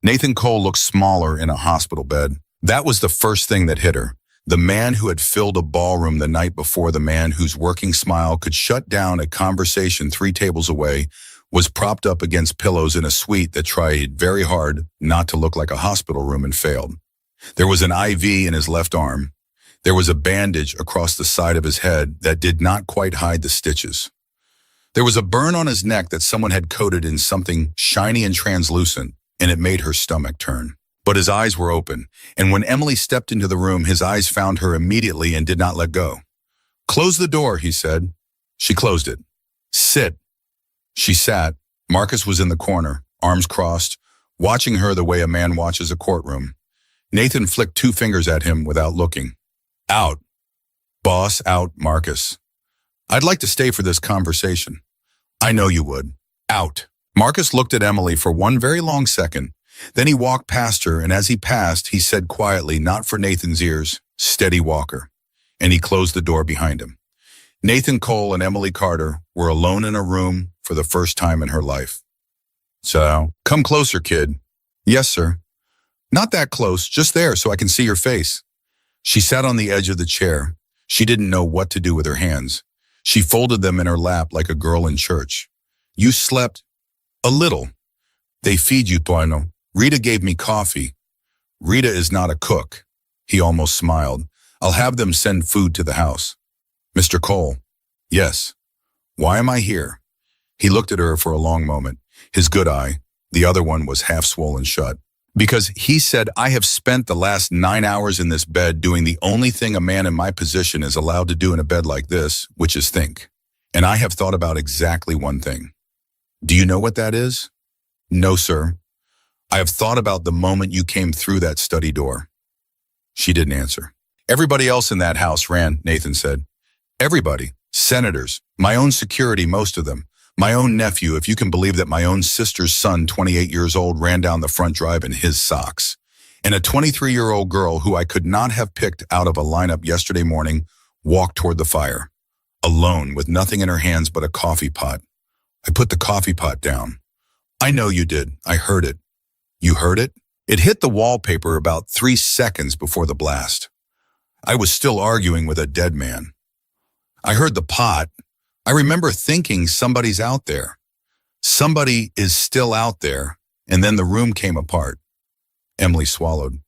Nathan Cole looked smaller in a hospital bed. That was the first thing that hit her. The man who had filled a ballroom the night before, the man whose working smile could shut down a conversation 3 tables away, was propped up against pillows in a suite that tried very hard not to look like a hospital room and failed. There was an IV in his left arm. There was a bandage across the side of his head that did not quite hide the stitches. There was a burn on his neck that someone had coated in something shiny and translucent, and it made her stomach turn. But his eyes were open, and when Emily stepped into the room, his eyes found her immediately and did not let go. "Close the door," he said. She closed it. "Sit." She sat. Marcus was in the corner, arms crossed, watching her the way a man watches a courtroom. Nathan flicked 2 fingers at him without looking. "Out." "Boss, out, Marcus." "I'd like to stay for this conversation." "I know you would." "Out." Marcus looked at Emily for one very long second. Then he walked past her, and as he passed, he said quietly, not for Nathan's ears, "Steady, Walker." And he closed the door behind him. Nathan Cole and Emily Carter were alone in a room for the first time in her life. "So, come closer, kid." "Yes, sir." "Not that close, just there so I can see your face." She sat on the edge of the chair. She didn't know what to do with her hands. She folded them in her lap like a girl in church. "You slept?" "A little." "They feed you, Bueno." "Rita gave me coffee." "Rita is not a cook." He almost smiled. "I'll have them send food to the house." "Mr. Cole." "Yes." "Why am I here?" He looked at her for a long moment. His good eye, the other one, was half swollen shut. "Because he said I have spent the last 9 hours in this bed doing the only thing a man in my position is allowed to do in a bed like this, which is think. And I have thought about exactly one thing." "Do you know what that is?" "No, sir." "I have thought about the moment you came through that study door." She didn't answer. "Everybody else in that house ran," Nathan said. "Everybody. Senators. My own security, most of them. My own nephew, if you can believe that my own sister's son, 28 years old, ran down the front drive in his socks. And a 23-year-old girl who I could not have picked out of a lineup yesterday morning walked toward the fire, alone with nothing in her hands but a coffee pot. I put the coffee pot down. I know you did. I heard it. You heard it? It hit the wallpaper about 3 seconds before the blast. I was still arguing with a dead man. I heard the pot. I remember thinking somebody's out there. Somebody is still out there. And then the room came apart. Emily swallowed.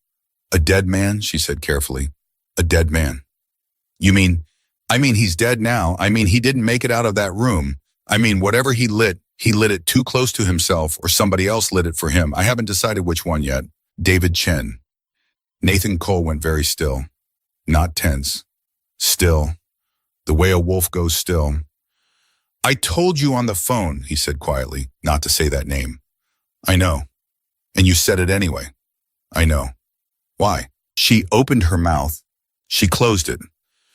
A dead man, she said carefully. A dead man. You mean, he's dead now. He didn't make it out of that room. Whatever he lit it too close to himself or somebody else lit it for him. I haven't decided which one yet. David Chen. Nathan Cole went very still. Not tense. Still. The way a wolf goes still. I told you on the phone, he said quietly, not to say that name. I know. And you said it anyway. I know. Why? She opened her mouth. She closed it.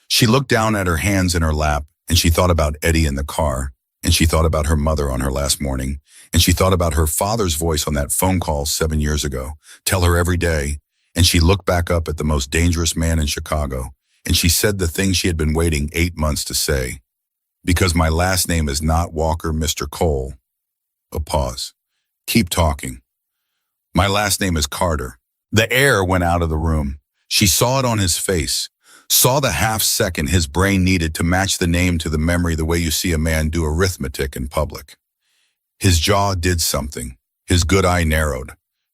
She looked down at her hands in her lap, and she thought about Eddie in the car, and she thought about her mother on her last morning, and she thought about her father's voice on that phone call 7 years ago. Tell her every day. And she looked back up at the most dangerous man in Chicago, and she said the thing she had been waiting 8 months to say. Because my last name is not Walker, Mr. Cole. A pause. Keep talking. My last name is Carter. The air went out of the room. She saw it on his face, saw the half second his brain needed to match the name to the memory the way you see a man do arithmetic in public. His jaw did something. His good eye narrowed.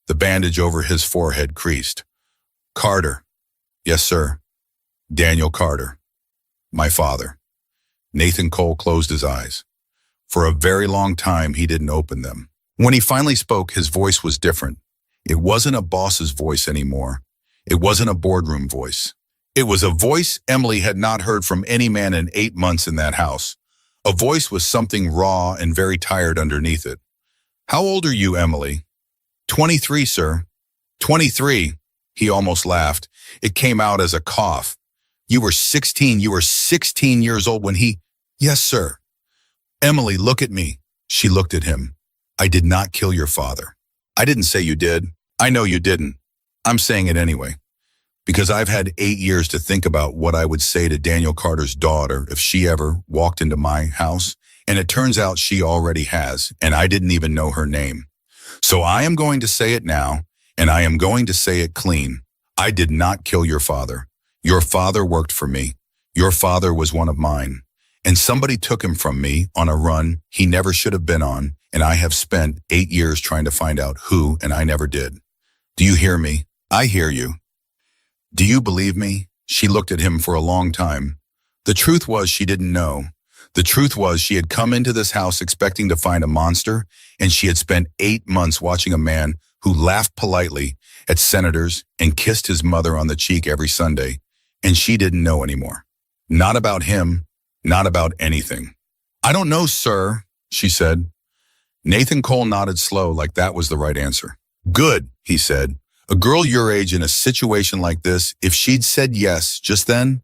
The bandage over his forehead creased. Carter. Yes, sir. Daniel Carter. My father. Nathan Cole closed his eyes. For a very long time, he didn't open them. When he finally spoke, his voice was different. It wasn't a boss's voice anymore. It wasn't a boardroom voice. It was a voice Emily had not heard from any man in 8 months in that house. A voice with something raw and very tired underneath it. How old are you, Emily? 23, sir. 23. He almost laughed. It came out as a cough. You were 16. You were 16 years old when he... Yes, sir. Emily, look at me. She looked at him. I did not kill your father. I didn't say you did. I know you didn't. I'm saying it anyway. Because I've had 8 years to think about what I would say to Daniel Carter's daughter if she ever walked into my house. And it turns out she already has, and I didn't even know her name. So I am going to say it now, and I am going to say it clean. I did not kill your father. Your father worked for me. Your father was one of mine. And somebody took him from me on a run he never should have been on, and I have spent 8 years trying to find out who, and I never did. Do you hear me? I hear you. Do you believe me? She looked at him for a long time. The truth was she didn't know. The truth was she had come into this house expecting to find a monster, and she had spent 8 months watching a man who laughed politely at senators and kissed his mother on the cheek every Sunday, and she didn't know anymore. Not about him, not about anything. I don't know, sir, she said. Nathan Cole nodded slow like that was the right answer. Good, he said. A girl your age in a situation like this, if she'd said yes just then,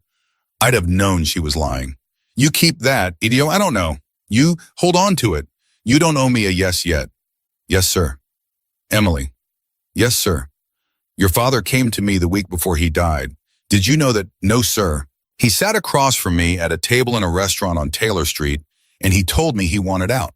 I'd have known she was lying. You keep that, idiot. I don't know. You hold on to it. You don't owe me a yes yet. Yes, sir. Emily. Yes, sir. Your father came to me the week before he died. Did you know that? No, sir. He sat across from me at a table in a restaurant on Taylor Street, and he told me he wanted out.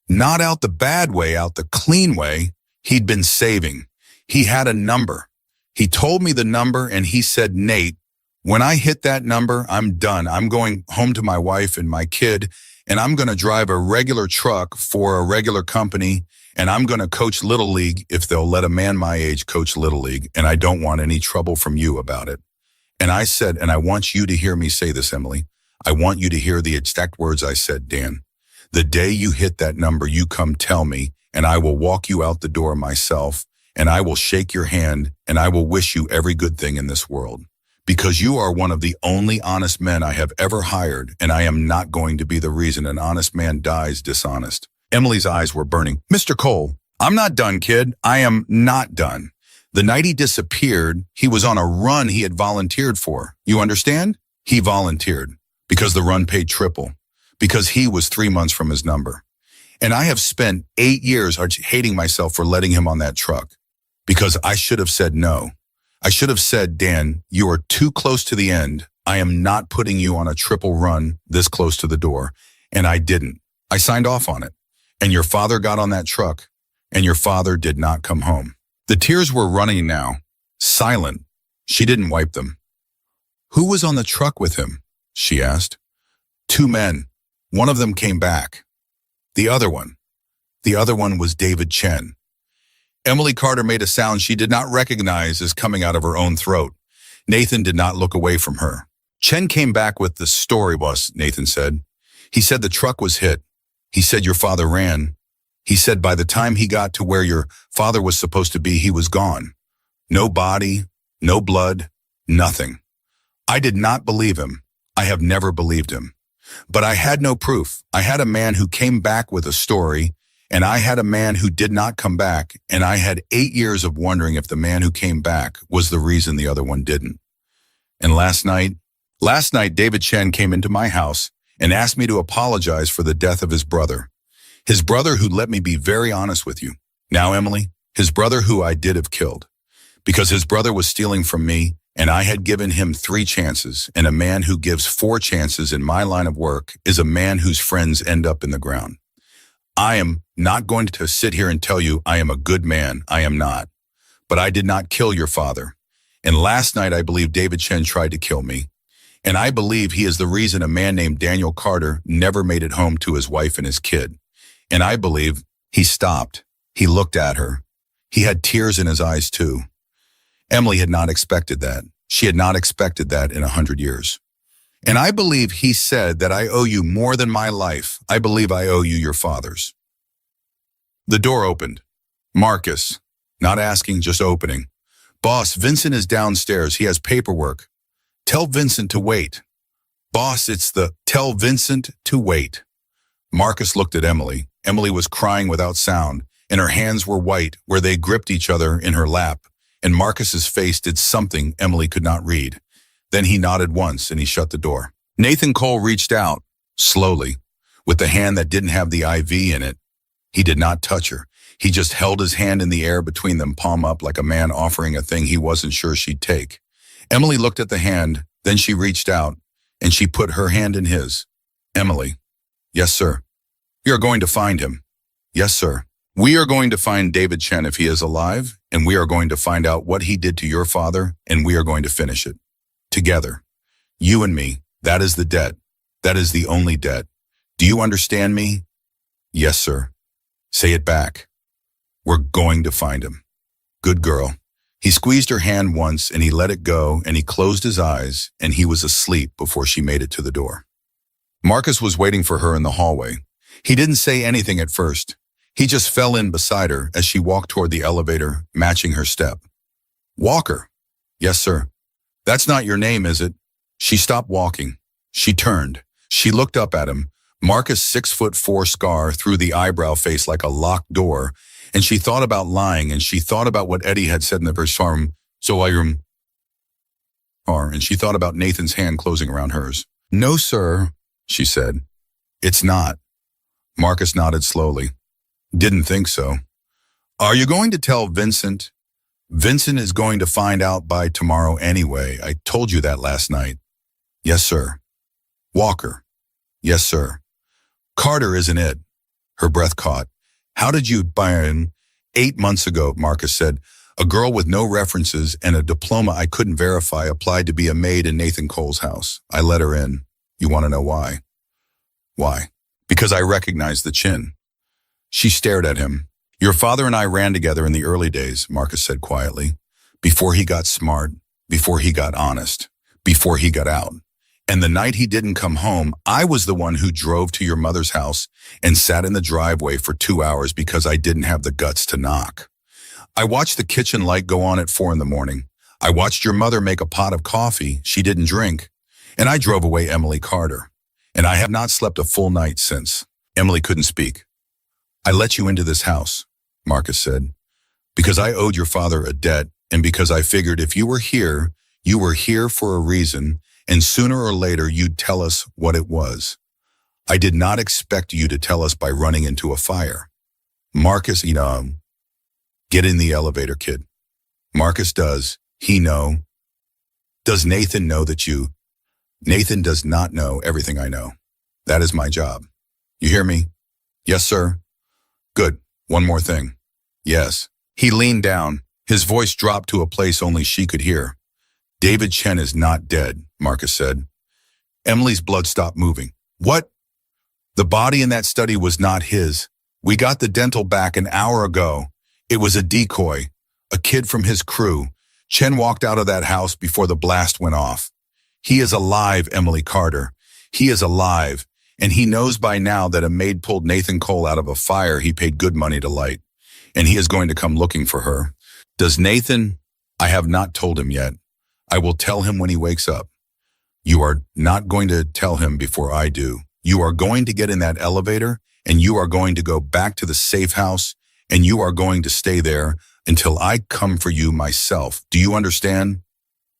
Not out the bad way, out the clean way. He'd been saving. He had a number. He told me the number, and he said, Nate, when I hit that number, I'm done. I'm going home to my wife and my kid, and I'm going to drive a regular truck for a regular company, and I'm going to coach Little League if they'll let a man my age coach Little League, and I don't want any trouble from you about it. And I said, and I want you to hear me say this, Emily. I want you to hear the exact words I said, Dan. The day you hit that number, you come tell me, and I will walk you out the door myself, and I will shake your hand, and I will wish you every good thing in this world. Because you are one of the only honest men I have ever hired, and I am not going to be the reason an honest man dies dishonest. Emily's eyes were burning. Mr. Cole, I'm not done, kid. I am not done. The night he disappeared, he was on a run he had volunteered for. You understand? He volunteered because the run paid triple, because he was 3 months from his number. And I have spent 8 years hating myself for letting him on that truck. Because I should have said no. I should have said, Dan, you are too close to the end. I am not putting you on a triple run this close to the door. And I didn't. I signed off on it. And your father got on that truck, and your father did not come home. The tears were running now, silent. She didn't wipe them. Who was on the truck with him? She asked. 2 men. One of them came back. The other one was David Chen. Emily Carter made a sound she did not recognize as coming out of her own throat. Nathan did not look away from her. Chen came back with the story was, Nathan said. He said the truck was hit. He said your father ran. He said by the time he got to where your father was supposed to be, he was gone. No body, no blood, nothing. I did not believe him. I have never believed him. But I had no proof. I had a man who came back with a story, and I had a man who did not come back, and I had 8 years of wondering if the man who came back was the reason the other one didn't. And last night, David Chen came into my house and asked me to apologize for the death of his brother who let me be very honest with you. Now, Emily, his brother who I did have killed, because his brother was stealing from me, and I had given him 3 chances, and a man who gives 4 chances in my line of work is a man whose friends end up in the ground. I am not going to sit here and tell you I am a good man. I am not. But I did not kill your father. And last night I believe David Chen tried to kill me. And I believe he is the reason a man named Daniel Carter never made it home to his wife and his kid. And I believe he stopped. He looked at her. He had tears in his eyes too. Emily had not expected that. She had not expected that in 100 years. And I believe he said that I owe you more than my life. I believe I owe you your father's. The door opened. Marcus, not asking, just opening. Boss, Vincent is downstairs. He has paperwork. Tell Vincent to wait. Boss, tell Vincent to wait. Marcus looked at Emily. Emily was crying without sound, and her hands were white where they gripped each other in her lap, and Marcus's face did something Emily could not read. Then he nodded once and he shut the door. Nathan Cole reached out, slowly, with the hand that didn't have the IV in it. He did not touch her. He just held his hand in the air between them, palm up, like a man offering a thing he wasn't sure she'd take. Emily looked at the hand, then she reached out, and she put her hand in his. Emily. Yes, sir. We are going to find him. Yes, sir. We are going to find David Chen if he is alive, and we are going to find out what he did to your father, and we are going to finish it. Together. You and me. That is the debt. That is the only debt. Do you understand me? Yes, sir. Say it back. We're going to find him. Good girl. He squeezed her hand once and he let it go and he closed his eyes and he was asleep before she made it to the door. Marcus was waiting for her in the hallway. He didn't say anything at first. He just fell in beside her as she walked toward the elevator, matching her step. Walker. Yes, sir. That's not your name, is it? She stopped walking. She turned. She looked up at him. Marcus' 6'4" scar through the eyebrow face like a locked door, and she thought about lying, and she thought about what Eddie had said in the first farm, and she thought about Nathan's hand closing around hers. No, sir, she said. It's not. Marcus nodded slowly. Didn't think so. Are you going to tell Vincent? Vincent is going to find out by tomorrow anyway. I told you that last night. Yes, sir. Walker. Yes, sir. Carter isn't it. Her breath caught. How did you buy him? 8 months ago, Marcus said. A girl with no references and a diploma I couldn't verify applied to be a maid in Nathan Cole's house. I let her in. You want to know why? Why? Because I recognized the chin. She stared at him. Your father and I ran together in the early days, Marcus said quietly. Before he got smart, before he got honest, before he got out. And the night he didn't come home, I was the one who drove to your mother's house and sat in the driveway for 2 hours because I didn't have the guts to knock. I watched the kitchen light go on at 4 a.m. I watched your mother make a pot of coffee she didn't drink. And I drove away Emily Carter. And I have not slept a full night since. Emily couldn't speak. I let you into this house, Marcus said, because I owed your father a debt and because I figured if you were here for a reason, and sooner or later you'd tell us what it was. I did not expect you to tell us by running into a fire. Marcus, get in the elevator, kid. Marcus does. He know. Does Nathan know that you? Nathan does not know everything I know. That is my job. You hear me? Yes, sir. Good. One more thing. Yes. He leaned down. His voice dropped to a place only she could hear. David Chen is not dead, Marcus said. Emily's blood stopped moving. What? The body in that study was not his. We got the dental back an hour ago. It was a decoy, a kid from his crew. Chen walked out of that house before the blast went off. He is alive, Emily Carter. He is alive, and he knows by now that a maid pulled Nathan Cole out of a fire he paid good money to light, and he is going to come looking for her. Does Nathan? I have not told him yet. I will tell him when he wakes up. You are not going to tell him before I do. You are going to get in that elevator, and you are going to go back to the safe house, and you are going to stay there until I come for you myself. Do you understand?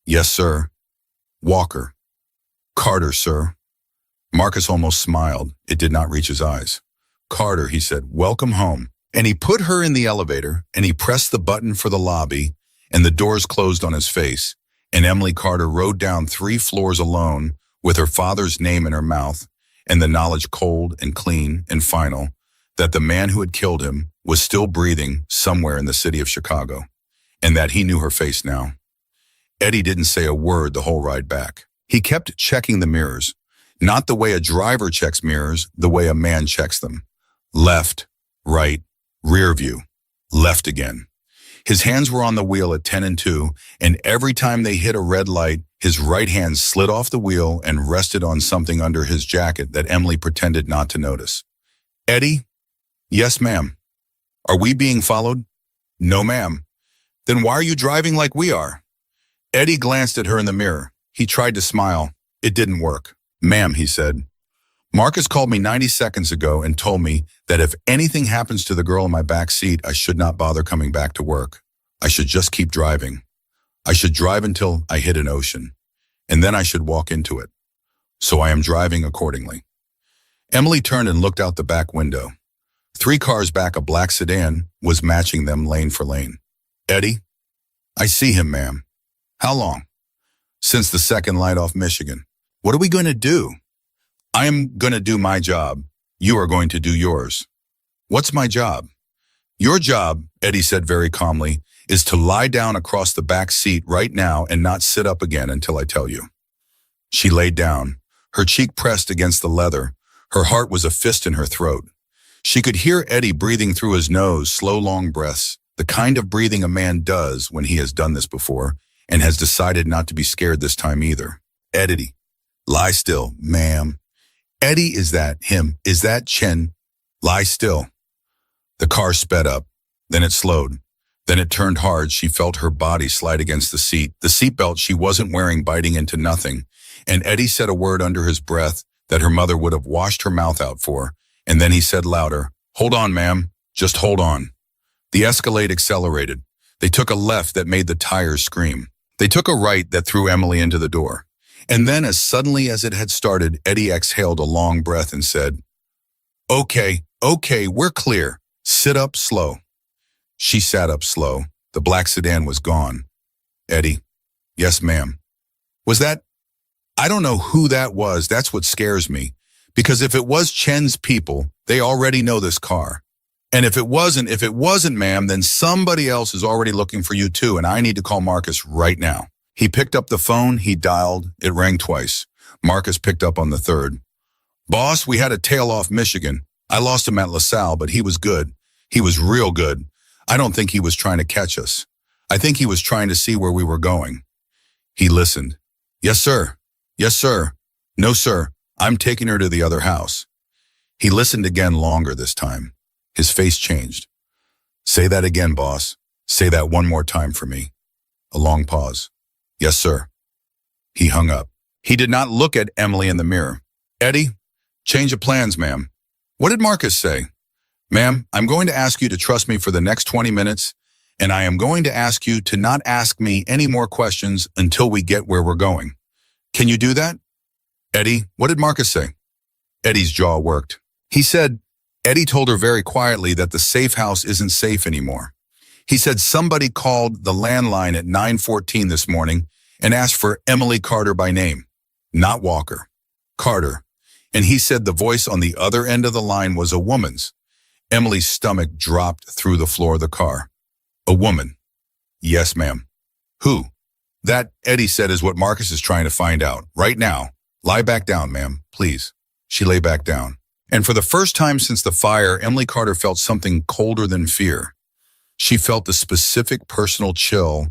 Yes, sir. Walker. Carter, sir. Marcus almost smiled. It did not reach his eyes. Carter, he said, welcome home. And he put her in the elevator, and he pressed the button for the lobby, and the doors closed on his face, and Emily Carter rode down 3 floors alone with her father's name in her mouth, and the knowledge cold and clean and final that the man who had killed him was still breathing somewhere in the city of Chicago, and that he knew her face now. Eddie didn't say a word the whole ride back. He kept checking the mirrors, not the way a driver checks mirrors, the way a man checks them. Left, right, rear view, left again. His hands were on the wheel at 10 and 2, and every time they hit a red light, his right hand slid off the wheel and rested on something under his jacket that Emily pretended not to notice. Eddie? Yes, ma'am. Are we being followed? No, ma'am. Then why are you driving like we are? Eddie glanced at her in the mirror. He tried to smile. It didn't work. Ma'am, he said. Marcus called me 90 seconds ago and told me that if anything happens to the girl in my back seat, I should not bother coming back to work. I should just keep driving. I should drive until I hit an ocean, and then I should walk into it. So I am driving accordingly. Emily turned and looked out the back window. 3 cars back, a black sedan was matching them lane for lane. Eddie? I see him, ma'am. How long? Since the second light off Michigan. What are we going to do? I am going to do my job. You are going to do yours. What's my job? Your job, Eddie said very calmly, is to lie down across the back seat right now and not sit up again until I tell you. She laid down, her cheek pressed against the leather. Her heart was a fist in her throat. She could hear Eddie breathing through his nose, slow, long breaths, the kind of breathing a man does when he has done this before and has decided not to be scared this time either. Eddie, lie still, ma'am. Eddie, is that him? Is that Chen? Lie still. The car sped up. Then it slowed. Then it turned hard. She felt her body slide against the seat, the seatbelt she wasn't wearing biting into nothing. And Eddie said a word under his breath that her mother would have washed her mouth out for. And then he said louder, hold on, ma'am. Just hold on. The Escalade accelerated. They took a left that made the tires scream. They took a right that threw Emily into the door. And then as suddenly as it had started, Eddie exhaled a long breath and said, okay, we're clear. Sit up slow. She sat up slow. The black sedan was gone. Eddie, yes, ma'am. Was that? I don't know who that was. That's what scares me. Because if it was Chen's people, they already know this car. And if it wasn't, ma'am, then somebody else is already looking for you too, and I need to call Marcus right now. He picked up the phone, he dialed, it rang twice. Marcus picked up on the third. Boss, we had a tail off Michigan. I lost him at LaSalle, but he was good. He was real good. I don't think he was trying to catch us. I think he was trying to see where we were going. He listened. Yes, sir. Yes, sir. No, sir. I'm taking her to the other house. He listened again longer this time. His face changed. Say that again, boss. Say that one more time for me. A long pause. Yes, sir. He hung up. He did not look at Emily in the mirror. Eddie, change of plans, ma'am. What did Marcus say? Ma'am, I'm going to ask you to trust me for the next 20 minutes, and I am going to ask you to not ask me any more questions until we get where we're going. Can you do that? Eddie, what did Marcus say? Eddie's jaw worked. He said, Eddie told her very quietly that the safe house isn't safe anymore. He said somebody called the landline at 9:14 this morning and asked for Emily Carter by name, not Walker. Carter. And he said the voice on the other end of the line was a woman's. Emily's stomach dropped through the floor of the car. A woman. Yes, ma'am. Who? That, Eddie said, is what Marcus is trying to find out. Right now. Lie back down, ma'am, please. She lay back down. And for the first time since the fire, Emily Carter felt something colder than fear. She felt the specific personal chill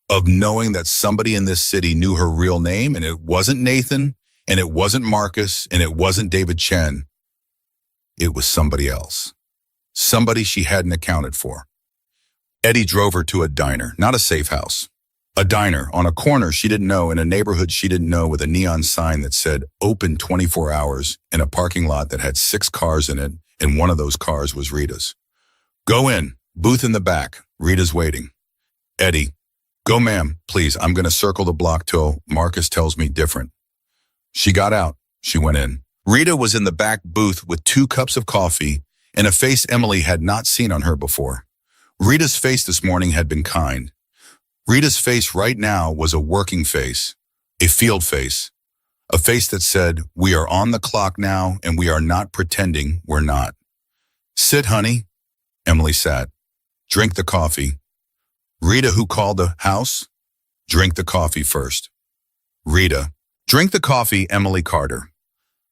of knowing that somebody in this city knew her real name, and it wasn't Nathan, and it wasn't Marcus, and it wasn't David Chen. It was somebody else. Somebody she hadn't accounted for. Eddie drove her to a diner, not a safe house. A diner on a corner she didn't know in a neighborhood she didn't know with a neon sign that said open 24 hours in a parking lot that had 6 cars in it, and one of those cars was Rita's. Go in, booth in the back, Rita's waiting. Eddie, go ma'am, please, I'm going to circle the block till Marcus tells me different. She got out, she went in. Rita was in the back booth with 2 cups of coffee and a face Emily had not seen on her before. Rita's face this morning had been kind. Rita's face right now was a working face, a field face, a face that said, we are on the clock now and we are not pretending we're not. Sit, honey. Emily sat. Drink the coffee. Rita, who called the house? Drink the coffee first. Rita, drink the coffee, Emily Carter.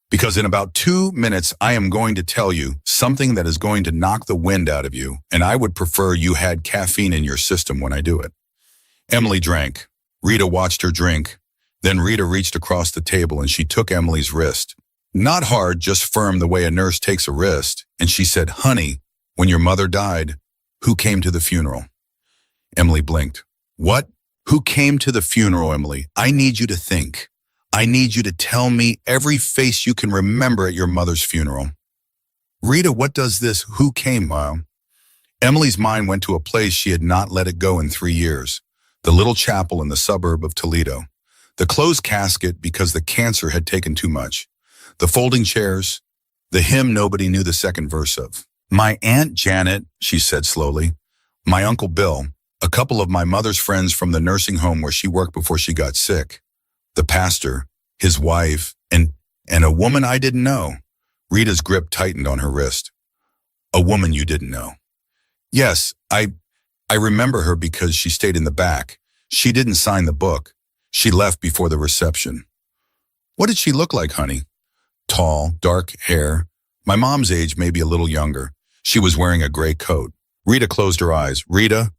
Because in about 2 minutes, I am going to tell you something that is going to knock the wind out of you, and I would prefer you had caffeine in your system when I do it. Emily drank. Rita watched her drink. Then Rita reached across the table and she took Emily's wrist. Not hard, just firm the way a nurse takes a wrist. And she said, honey, when your mother died, who came to the funeral? Emily blinked. What? Who came to the funeral, Emily? I need you to think. I need you to tell me every face you can remember at your mother's funeral. Rita, what does this who came, Mom? Emily's mind went to a place she had not let it go in 3 years. The little chapel in the suburb of Toledo. The closed casket because the cancer had taken too much. The folding chairs. The hymn nobody knew the second verse of. My Aunt Janet, she said slowly. My Uncle Bill. A couple of my mother's friends from the nursing home where she worked before she got sick. The pastor, his wife, and a woman I didn't know. Rita's grip tightened on her wrist. A woman you didn't know. Yes, I remember her because she stayed in the back. She didn't sign the book. She left before the reception. What did she look like, honey? Tall, dark hair. My mom's age, maybe a little younger. She was wearing a gray coat. Rita closed her eyes. Rita?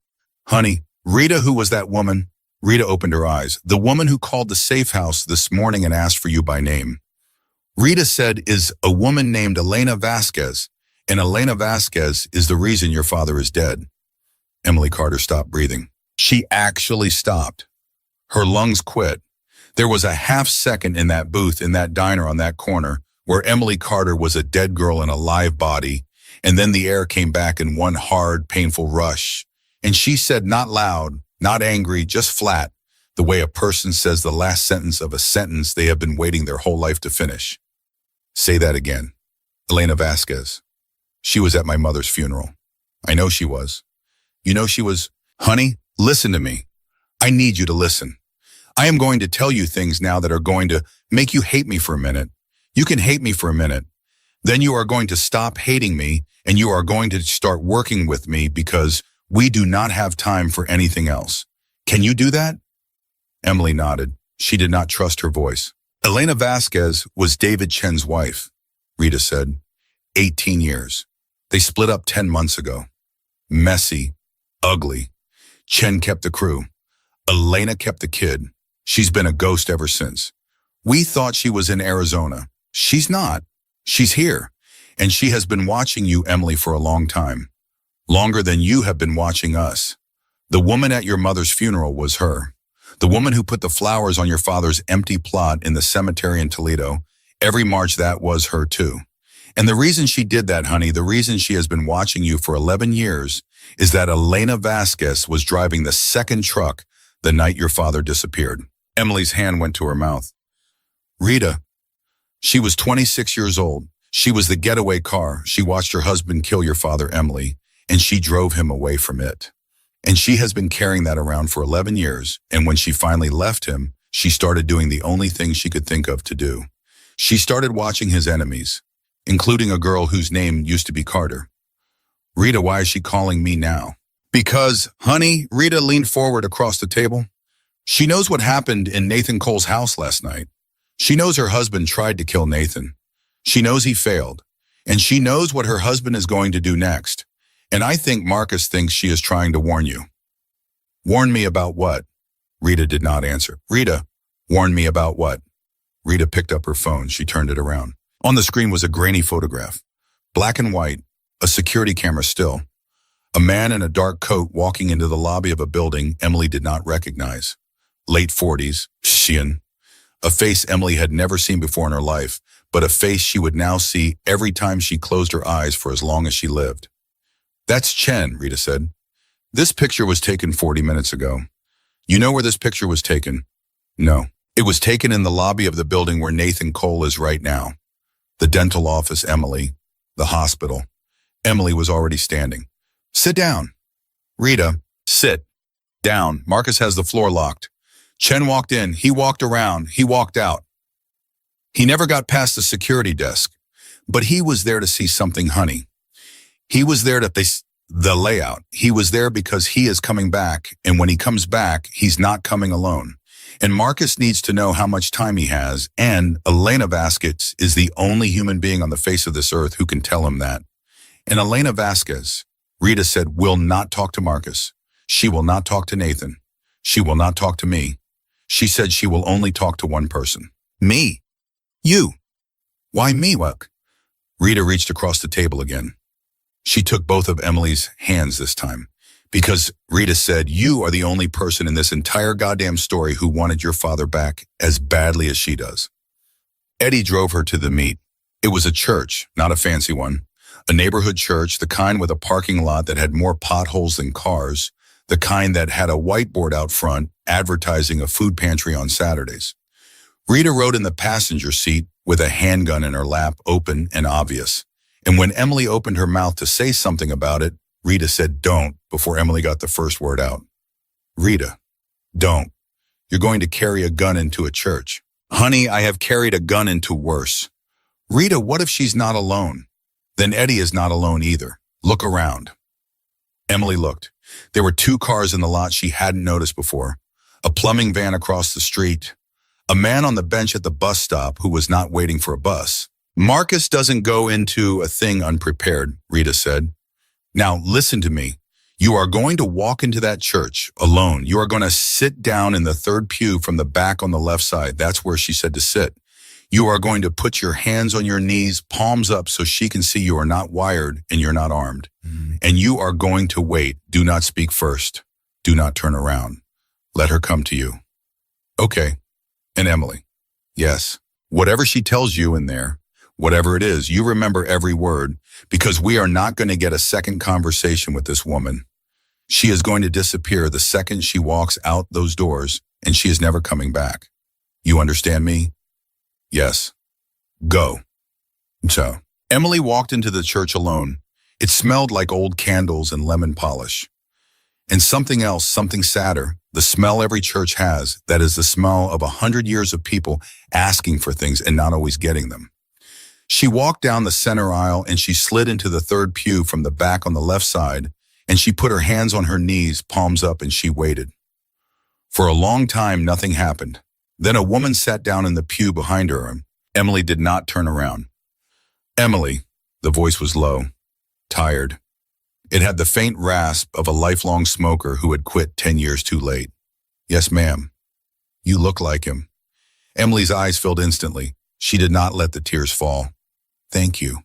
Honey, Rita, who was that woman? Rita opened her eyes. The woman who called the safe house this morning and asked for you by name. Rita said is a woman named Elena Vasquez, and Elena Vasquez is the reason your father is dead. Emily Carter stopped breathing. She actually stopped. Her lungs quit. There was a half second in that booth in that diner on that corner where Emily Carter was a dead girl in a live body, and then the air came back in one hard, painful rush. And she said not loud, not angry, just flat, the way a person says the last sentence of a sentence they have been waiting their whole life to finish. Say that again. Elena Vasquez. She was at my mother's funeral. I know she was. You know she was. Honey, listen to me. I need you to listen. I am going to tell you things now that are going to make you hate me for a minute. You can hate me for a minute. Then you are going to stop hating me and you are going to start working with me because we do not have time for anything else. Can you do that? Emily nodded. She did not trust her voice. Elena Vasquez was David Chen's wife, Rita said. 18 years. They split up 10 months ago. Messy. Ugly. Chen kept the crew. Elena kept the kid. She's been a ghost ever since. We thought she was in Arizona. She's not. She's here. And she has been watching you, Emily, for a long time. Longer than you have been watching us. The woman at your mother's funeral was her. The woman who put the flowers on your father's empty plot in the cemetery in Toledo. Every March that was her too. And the reason she did that, honey, the reason she has been watching you for 11 years is that Elena Vasquez was driving the second truck the night your father disappeared. Emily's hand went to her mouth. Rita. She was 26 years old. She was the getaway car. She watched her husband kill your father, Emily, and she drove him away from it. And she has been carrying that around for 11 years, and when she finally left him, she started doing the only thing she could think of to do. She started watching his enemies, including a girl whose name used to be Carter. Rita, why is she calling me now? Because, honey, Rita leaned forward across the table. She knows what happened in Nathan Cole's house last night. She knows her husband tried to kill Nathan. She knows he failed. And she knows what her husband is going to do next. And I think Marcus thinks she is trying to warn you. Warn me about what? Rita did not answer. Rita, warn me about what? Rita picked up her phone. She turned it around. On the screen was a grainy photograph. Black and white, a security camera still. A man in a dark coat walking into the lobby of a building Emily did not recognize. Late 40s, Sheehan. A face Emily had never seen before in her life, but a face she would now see every time she closed her eyes for as long as she lived. That's Chen, Rita said. This picture was taken 40 minutes ago. You know where this picture was taken? No. It was taken in the lobby of the building where Nathan Cole is right now. The dental office, Emily. The hospital. Emily was already standing. Sit down. Rita, sit. Down. Marcus has the floor locked. Chen walked in. He walked around. He walked out. He never got past the security desk, but he was there to see something, honey. He was there to the layout. He was there because he is coming back, and when he comes back, he's not coming alone. And Marcus needs to know how much time he has, and Elena Vasquez is the only human being on the face of this earth who can tell him that. And Elena Vasquez, Rita said, will not talk to Marcus. She will not talk to Nathan. She will not talk to me. She said she will only talk to one person. Me. You. Why me, Wuck? Rita reached across the table again. She took both of Emily's hands this time. Because Rita said, you are the only person in this entire goddamn story who wanted your father back as badly as she does. Eddie drove her to the meet. It was a church, not a fancy one. A neighborhood church, the kind with a parking lot that had more potholes than cars, the kind that had a whiteboard out front advertising a food pantry on Saturdays. Rita rode in the passenger seat with a handgun in her lap, open and obvious. And when Emily opened her mouth to say something about it, Rita said, don't, before Emily got the first word out. Rita, don't. You're going to carry a gun into a church. Honey, I have carried a gun into worse. Rita, what if she's not alone? Then Eddie is not alone either. Look around. Emily looked. There were 2 cars in the lot she hadn't noticed before. A plumbing van across the street. A man on the bench at the bus stop who was not waiting for a bus. Marcus doesn't go into a thing unprepared, Rita said. Now listen to me. You are going to walk into that church alone. You are going to sit down in the 3rd pew from the back on the left side. That's where she said to sit. You are going to put your hands on your knees, palms up so she can see you are not wired and you're not armed. And you are going to wait. Do not speak first. Do not turn around. Let her come to you. Okay. And Emily. Yes. Whatever she tells you in there, whatever it is, you remember every word, because we are not going to get a second conversation with this woman. She is going to disappear the second she walks out those doors, and she is never coming back. You understand me? Yes. Go. So, Emily walked into the church alone. It smelled like old candles and lemon polish. And something else, something sadder, the smell every church has, that is the smell of 100 years of people asking for things and not always getting them. She walked down the center aisle and she slid into the 3rd pew from the back on the left side, and she put her hands on her knees, palms up, and she waited. For a long time, nothing happened. Then a woman sat down in the pew behind her. Emily did not turn around. Emily, the voice was low, tired. It had the faint rasp of a lifelong smoker who had quit 10 years too late. Yes, ma'am. You look like him. Emily's eyes filled instantly. She did not let the tears fall. Thank you.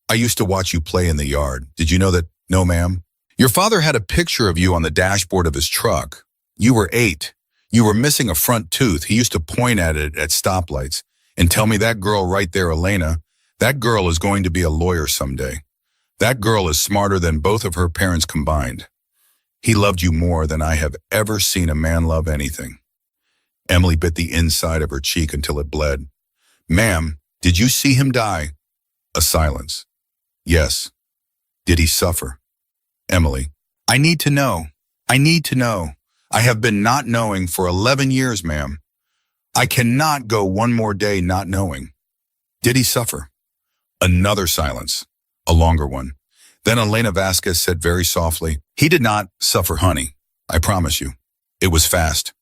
I used to watch you play in the yard. Did you know that? No, ma'am. Your father had a picture of you on the dashboard of his truck. You were 8. You were missing a front tooth. He used to point at it at stoplights and tell me, that girl right there, Elena, that girl is going to be a lawyer someday. That girl is smarter than both of her parents combined. He loved you more than I have ever seen a man love anything. Emily bit the inside of her cheek until it bled. Ma'am, did you see him die? A silence. Yes. Did he suffer? Emily, I need to know. I need to know. I have been not knowing for 11 years, ma'am. I cannot go one more day not knowing. Did he suffer? Another silence, a longer one. Then Elena Vasquez said very softly, he did not suffer, honey. I promise you. It was fast.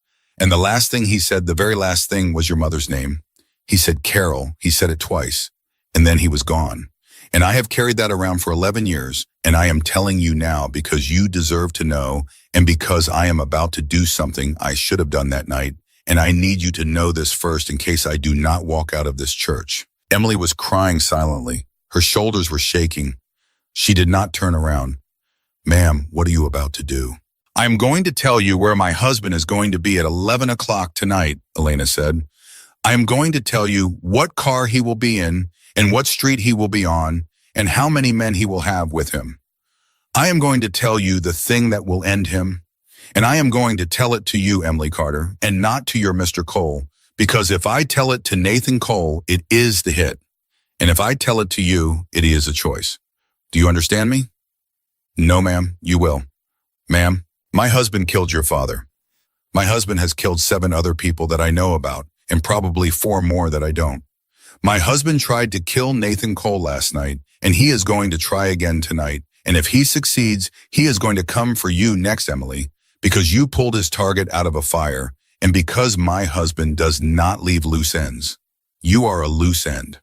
And the last thing he said, the very last thing, was your mother's name. He said Carol. He said it twice. And then he was gone. And I have carried that around for 11 years, and I am telling you now because you deserve to know, and because I am about to do something I should have done that night, and I need you to know this first in case I do not walk out of this church. Emily was crying silently. Her shoulders were shaking. She did not turn around. Ma'am, what are you about to do? I am going to tell you where my husband is going to be at 11 o'clock tonight, Elena said. I am going to tell you what car he will be in, and what street he will be on, and how many men he will have with him. I am going to tell you the thing that will end him, and I am going to tell it to you, Emily Carter, and not to your Mr. Cole, because if I tell it to Nathan Cole, it is the hit, and if I tell it to you, it is a choice. Do you understand me? No, ma'am, you will. Ma'am, my husband killed your father. My husband has killed 7 other people that I know about, and probably 4 more that I don't. My husband tried to kill Nathan Cole last night, and he is going to try again tonight. And if he succeeds, he is going to come for you next, Emily, because you pulled his target out of a fire, and because my husband does not leave loose ends. You are a loose end.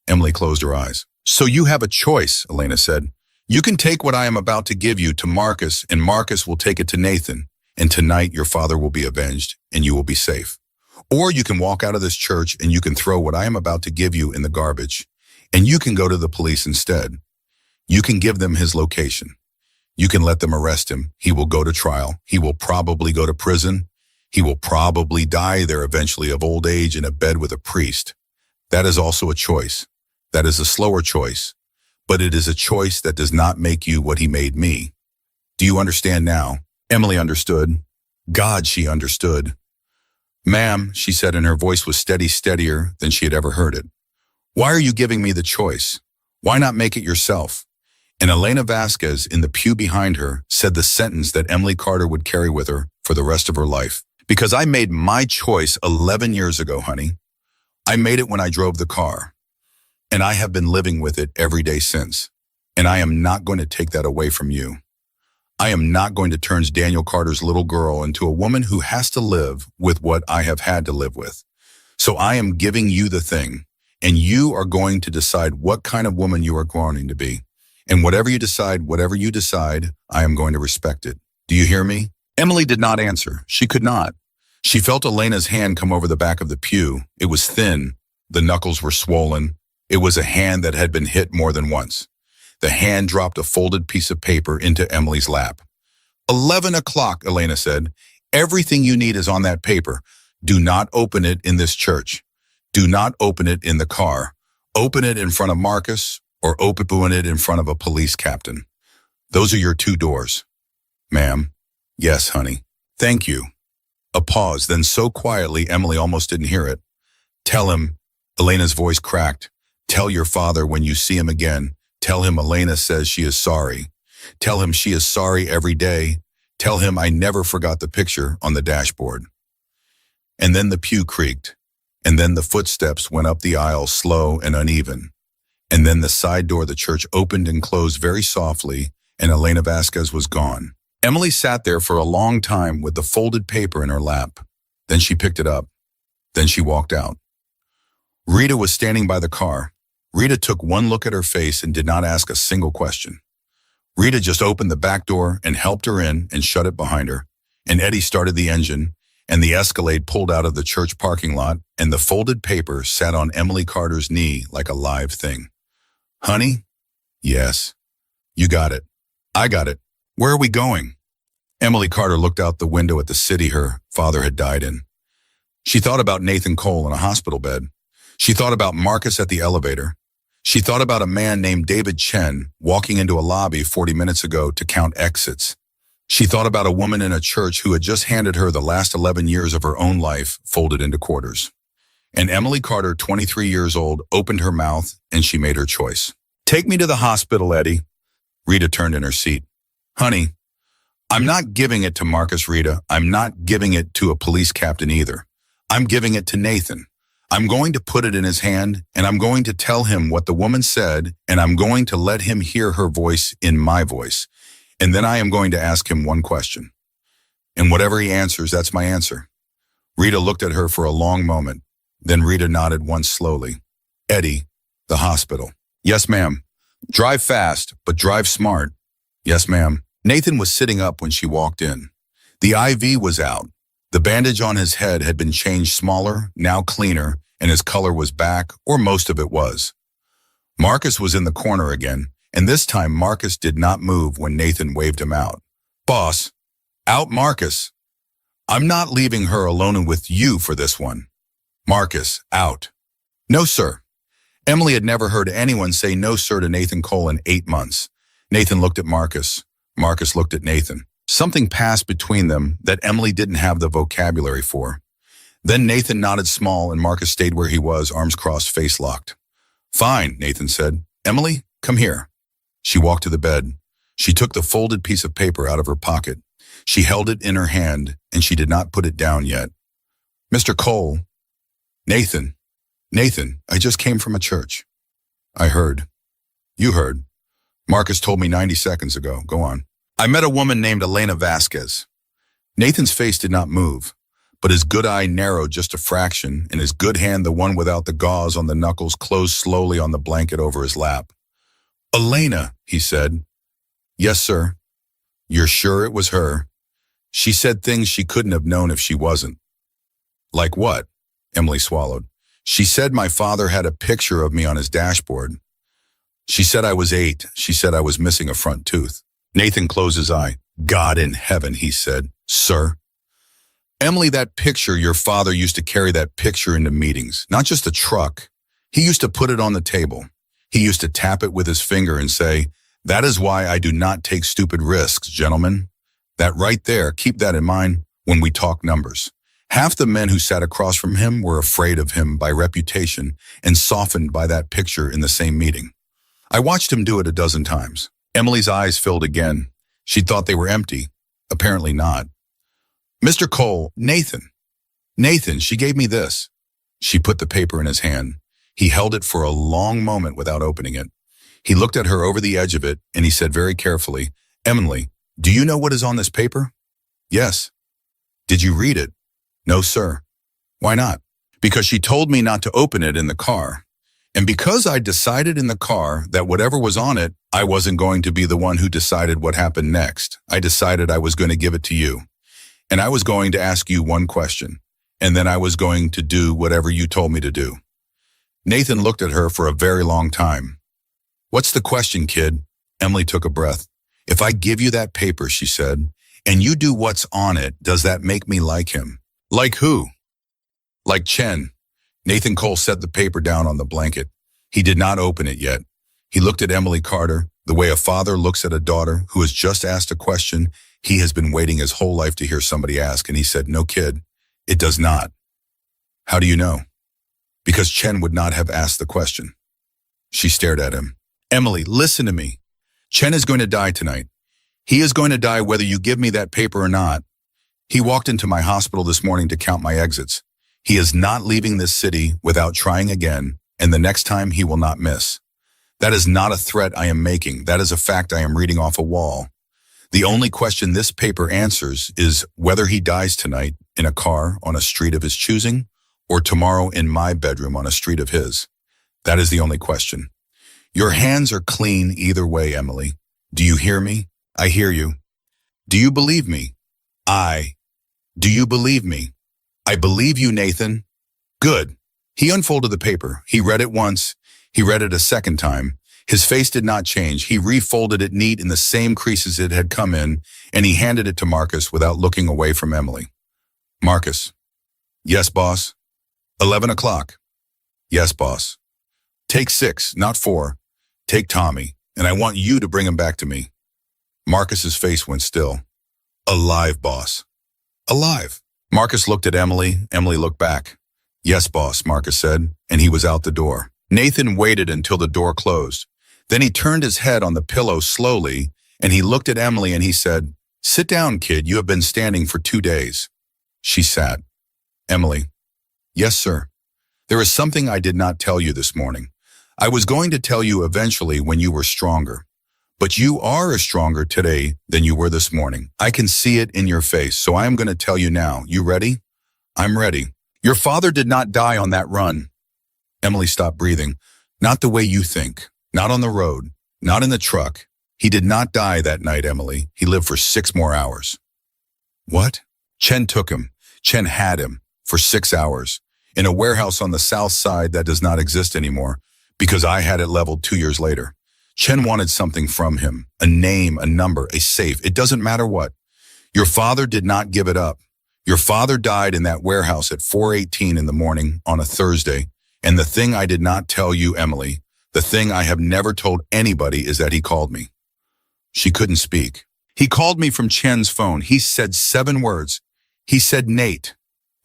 Emily closed her eyes. So you have a choice, Elena said. You can take what I am about to give you to Marcus, and Marcus will take it to Nathan, and tonight your father will be avenged, and you will be safe. Or you can walk out of this church and you can throw what I am about to give you in the garbage, and you can go to the police instead. You can give them his location. You can let them arrest him. He will go to trial. He will probably go to prison. He will probably die there eventually of old age in a bed with a priest. That is also a choice. That is a slower choice, but it is a choice that does not make you what he made me. Do you understand now? Emily understood. God, she understood. Ma'am, she said, and her voice was steadier than she had ever heard it. Why are you giving me the choice? Why not make it yourself? And Elena Vasquez, in the pew behind her, said the sentence that Emily Carter would carry with her for the rest of her life. Because I made my choice 11 years ago, honey. I made it when I drove the car. And I have been living with it every day since. And I am not going to take that away from you. I am not going to turn Daniel Carter's little girl into a woman who has to live with what I have had to live with. So I am giving you the thing, and you are going to decide what kind of woman you are going to be. And whatever you decide, I am going to respect it. Do you hear me? Emily did not answer. She could not. She felt Elena's hand come over the back of the pew. It was thin. The knuckles were swollen. It was a hand that had been hit more than once. The hand dropped a folded piece of paper into Emily's lap. 11 o'clock, Elena said. Everything you need is on that paper. Do not open it in this church. Do not open it in the car. Open it in front of Marcus, or open it in front of a police captain. Those are your 2 doors. Ma'am. Yes, honey. Thank you. A pause, then so quietly Emily almost didn't hear it. Tell him, Elena's voice cracked. Tell your father when you see him again. Tell him Elena says she is sorry. Tell him she is sorry every day. Tell him I never forgot the picture on the dashboard. And then the pew creaked. And then the footsteps went up the aisle slow and uneven. And then the side door of the church opened and closed very softly, and Elena Vasquez was gone. Emily sat there for a long time with the folded paper in her lap. Then she picked it up. Then she walked out. Rita was standing by the car. Rita took one look at her face and did not ask a single question. Rita just opened the back door and helped her in and shut it behind her. And Eddie started the engine, and the Escalade pulled out of the church parking lot, and the folded paper sat on Emily Carter's knee like a live thing. Honey? Yes. You got it. I got it. Where are we going? Emily Carter looked out the window at the city her father had died in. She thought about Nathan Cole in a hospital bed. She thought about Marcus at the elevator. She thought about a man named David Chen walking into a lobby 40 minutes ago to count exits. She thought about a woman in a church who had just handed her the last 11 years of her own life folded into quarters. And Emily Carter, 23 years old, opened her mouth and she made her choice. Take me to the hospital, Eddie. Rita turned in her seat. Honey, I'm not giving it to Marcus, Rita. I'm not giving it to a police captain either. I'm giving it to Nathan. I'm going to put it in his hand, and I'm going to tell him what the woman said, and I'm going to let him hear her voice in my voice. And then I am going to ask him one question. And whatever he answers, that's my answer. Rita looked at her for a long moment. Then Rita nodded once slowly. Eddie, the hospital. Yes, ma'am. Drive fast, but drive smart. Yes, ma'am. Nathan was sitting up when she walked in. The IV was out. The bandage on his head had been changed smaller, now cleaner, and his color was back, or most of it was. Marcus was in the corner again, and this time Marcus did not move when Nathan waved him out. Boss, out Marcus. I'm not leaving her alone with you for this one. Marcus, out. No, sir. Emily had never heard anyone say no, sir, to Nathan Cole in 8 months. Nathan looked at Marcus. Marcus looked at Nathan. Something passed between them that Emily didn't have the vocabulary for. Then Nathan nodded small and Marcus stayed where he was, arms crossed, face locked. Fine, Nathan said. Emily, come here. She walked to the bed. She took the folded piece of paper out of her pocket. She held it in her hand and she did not put it down yet. Mr. Cole. Nathan, I just came from a church. I heard. You heard. Marcus told me 90 seconds ago. Go on. I met a woman named Elena Vasquez. Nathan's face did not move, but his good eye narrowed just a fraction, and his good hand, the one without the gauze on the knuckles, closed slowly on the blanket over his lap. Elena, he said. Yes, sir. You're sure it was her? She said things she couldn't have known if she wasn't. Like what? Emily swallowed. She said my father had a picture of me on his dashboard. She said I was 8. She said I was missing a front tooth. Nathan closed his eye. God in heaven, he said. Sir? Emily, that picture, your father used to carry that picture into meetings, not just a truck. He used to put it on the table. He used to tap it with his finger and say, that is why I do not take stupid risks, gentlemen. That right there, keep that in mind when we talk numbers. Half the men who sat across from him were afraid of him by reputation and softened by that picture in the same meeting. I watched him do it a dozen times. Emily's eyes filled again. She thought they were empty. Apparently not. Mr. Cole, Nathan, she gave me this. She put the paper in his hand. He held it for a long moment without opening it. He looked at her over the edge of it, and he said very carefully, Emily, do you know what is on this paper? Yes. Did you read it? No, sir. Why not? Because she told me not to open it in the car. And because I decided in the car that whatever was on it, I wasn't going to be the one who decided what happened next. I decided I was going to give it to you. And I was going to ask you one question. And then I was going to do whatever you told me to do. Nathan looked at her for a very long time. What's the question, kid? Emily took a breath. If I give you that paper, she said, and you do what's on it, does that make me like him? Like who? Like Chen. Nathan Cole set the paper down on the blanket. He did not open it yet. He looked at Emily Carter, the way a father looks at a daughter who has just asked a question he has been waiting his whole life to hear somebody ask, and he said, no, kid, it does not. How do you know? Because Chen would not have asked the question. She stared at him. Emily, listen to me. Chen is going to die tonight. He is going to die whether you give me that paper or not. He walked into my hospital this morning to count my exits. He is not leaving this city without trying again, and the next time he will not miss. That is not a threat I am making. That is a fact I am reading off a wall. The only question this paper answers is whether he dies tonight in a car on a street of his choosing or tomorrow in my bedroom on a street of his. That is the only question. Your hands are clean either way, Emily. Do you hear me? I hear you. Do you believe me? Do you believe me? I believe you, Nathan. Good. He unfolded the paper. He read it once. He read it a second time. His face did not change. He refolded it neat in the same creases it had come in, and he handed it to Marcus without looking away from Emily. Marcus. Yes, boss. 11 o'clock. Yes, boss. Take 6, not 4. Take Tommy, and I want you to bring him back to me. Marcus's face went still. Alive, boss. Alive. Marcus looked at Emily. Emily looked back. Yes, boss, Marcus said, and he was out the door. Nathan waited until the door closed. Then he turned his head on the pillow slowly, and he looked at Emily and he said, Sit down, kid. You have been standing for 2 days. She sat. Emily. Yes, sir. There is something I did not tell you this morning. I was going to tell you eventually when you were stronger. But you are stronger today than you were this morning. I can see it in your face, so I am going to tell you now. You ready? I'm ready. Your father did not die on that run. Emily stopped breathing. Not the way you think. Not on the road. Not in the truck. He did not die that night, Emily. He lived for 6 more hours. What? Chen took him. Chen had him for 6 hours in a warehouse on the south side that does not exist anymore because I had it leveled 2 years later. Chen wanted something from him, a name, a number, a safe. It doesn't matter what. Your father did not give it up. Your father died in that warehouse at 4:18 in the morning on a Thursday. And the thing I did not tell you, Emily, the thing I have never told anybody is that he called me. She couldn't speak. He called me from Chen's phone. He said 7 words. He said, Nate,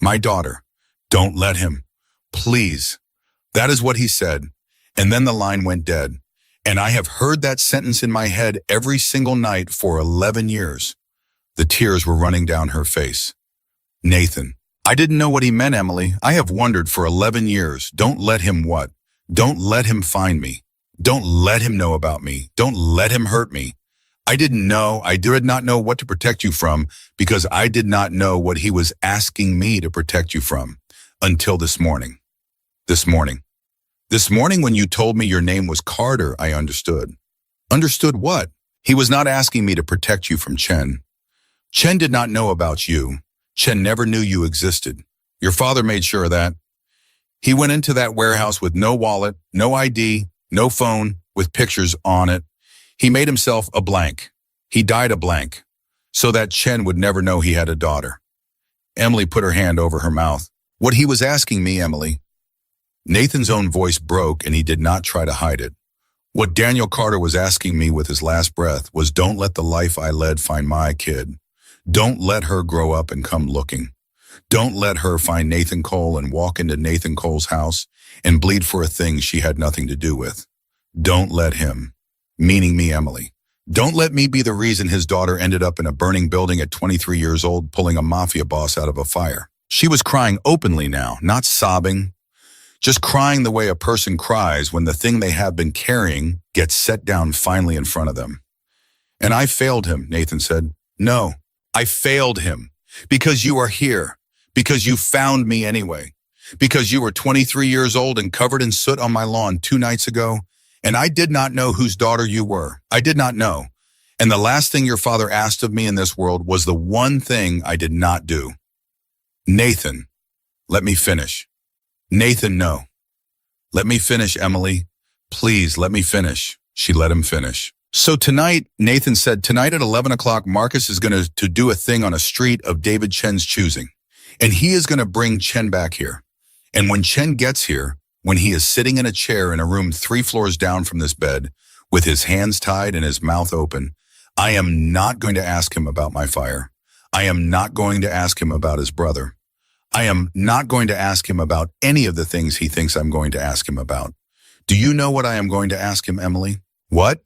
my daughter, don't let him. Please. That is what he said. And then the line went dead. And I have heard that sentence in my head every single night for 11 years. The tears were running down her face. Nathan. I didn't know what he meant, Emily. I have wondered for 11 years. Don't let him what? Don't let him find me. Don't let him know about me. Don't let him hurt me. I didn't know. I did not know what to protect you from because I did not know what he was asking me to protect you from until this morning. This morning. This morning when you told me your name was Carter, I understood. Understood what? He was not asking me to protect you from Chen. Chen did not know about you. Chen never knew you existed. Your father made sure of that. He went into that warehouse with no wallet, no ID, no phone, with pictures on it. He made himself a blank. He died a blank, so that Chen would never know he had a daughter. Emily put her hand over her mouth. What he was asking me, Emily. Nathan's own voice broke and he did not try to hide it. What Daniel Carter was asking me with his last breath was don't let the life I led find my kid. Don't let her grow up and come looking. Don't let her find Nathan Cole and walk into Nathan Cole's house and bleed for a thing she had nothing to do with. Don't let him, meaning me, Emily. Don't let me be the reason his daughter ended up in a burning building at 23 years old pulling a mafia boss out of a fire. She was crying openly now, not sobbing. Just crying the way a person cries when the thing they have been carrying gets set down finally in front of them. And I failed him, Nathan said. No, I failed him because you are here, because you found me anyway, because you were 23 years old and covered in soot on my lawn 2 nights ago, and I did not know whose daughter you were. I did not know. And the last thing your father asked of me in this world was the one thing I did not do. Nathan, let me finish. Nathan, no. Let me finish, Emily. Please, let me finish. She let him finish. So tonight, Nathan said, tonight at 11 o'clock, Marcus is going to do a thing on a street of David Chen's choosing. And he is going to bring Chen back here. And when Chen gets here, when he is sitting in a chair in a room 3 floors down from this bed, with his hands tied and his mouth open, I am not going to ask him about my fire. I am not going to ask him about his brother. I am not going to ask him about any of the things he thinks I'm going to ask him about. Do you know what I am going to ask him, Emily? What?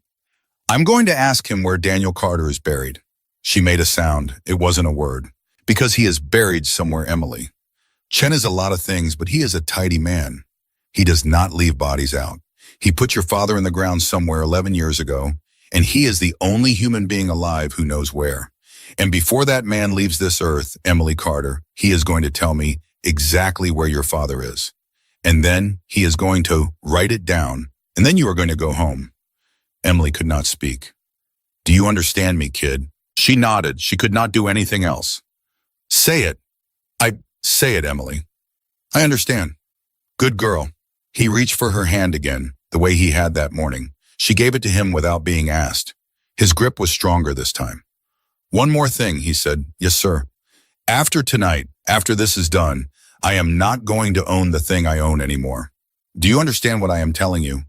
I'm going to ask him where Daniel Carter is buried. She made a sound. It wasn't a word. Because he is buried somewhere, Emily. Chen is a lot of things, but he is a tidy man. He does not leave bodies out. He put your father in the ground somewhere 11 years ago, and he is the only human being alive who knows where. And before that man leaves this earth, Emily Carter, he is going to tell me exactly where your father is. And then he is going to write it down, and then you are going to go home. Emily could not speak. Do you understand me, kid? She nodded. She could not do anything else. Say it. Say it, Emily. I understand. Good girl. He reached for her hand again, the way he had that morning. She gave it to him without being asked. His grip was stronger this time. One more thing, he said. Yes, sir. After tonight, after this is done, I am not going to own the thing I own anymore. Do you understand what I am telling you?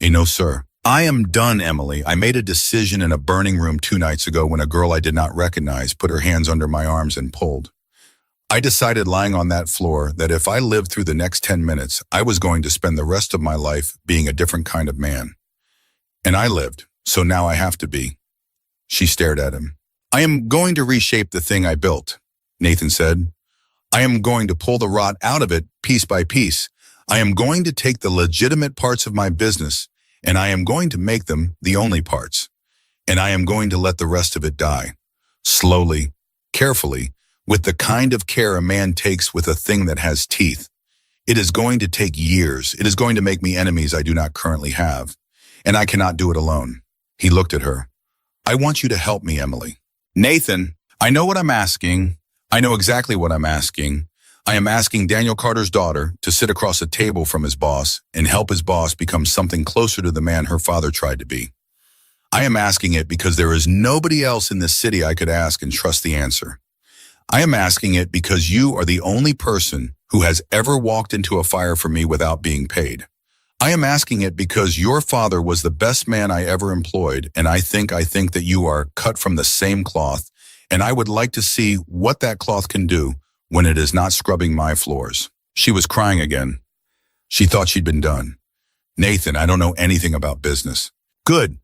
No, sir. I am done, Emily. I made a decision in a burning room 2 nights ago when a girl I did not recognize put her hands under my arms and pulled. I decided lying on that floor that if I lived through the next 10 minutes, I was going to spend the rest of my life being a different kind of man. And I lived, so now I have to be. She stared at him. I am going to reshape the thing I built, Nathan said. I am going to pull the rot out of it piece by piece. I am going to take the legitimate parts of my business, and I am going to make them the only parts. And I am going to let the rest of it die. Slowly, carefully, with the kind of care a man takes with a thing that has teeth. It is going to take years. It is going to make me enemies I do not currently have. And I cannot do it alone. He looked at her. I want you to help me, Emily. Nathan, I know what I'm asking. I know exactly what I'm asking. I am asking Daniel Carter's daughter to sit across a table from his boss and help his boss become something closer to the man her father tried to be. I am asking it because there is nobody else in this city I could ask and trust the answer. I am asking it because you are the only person who has ever walked into a fire for me without being paid. I am asking it because your father was the best man I ever employed, and I think that you are cut from the same cloth, and I would like to see what that cloth can do when it is not scrubbing my floors. She was crying again. She thought she'd been done. Nathan, I don't know anything about business. Good.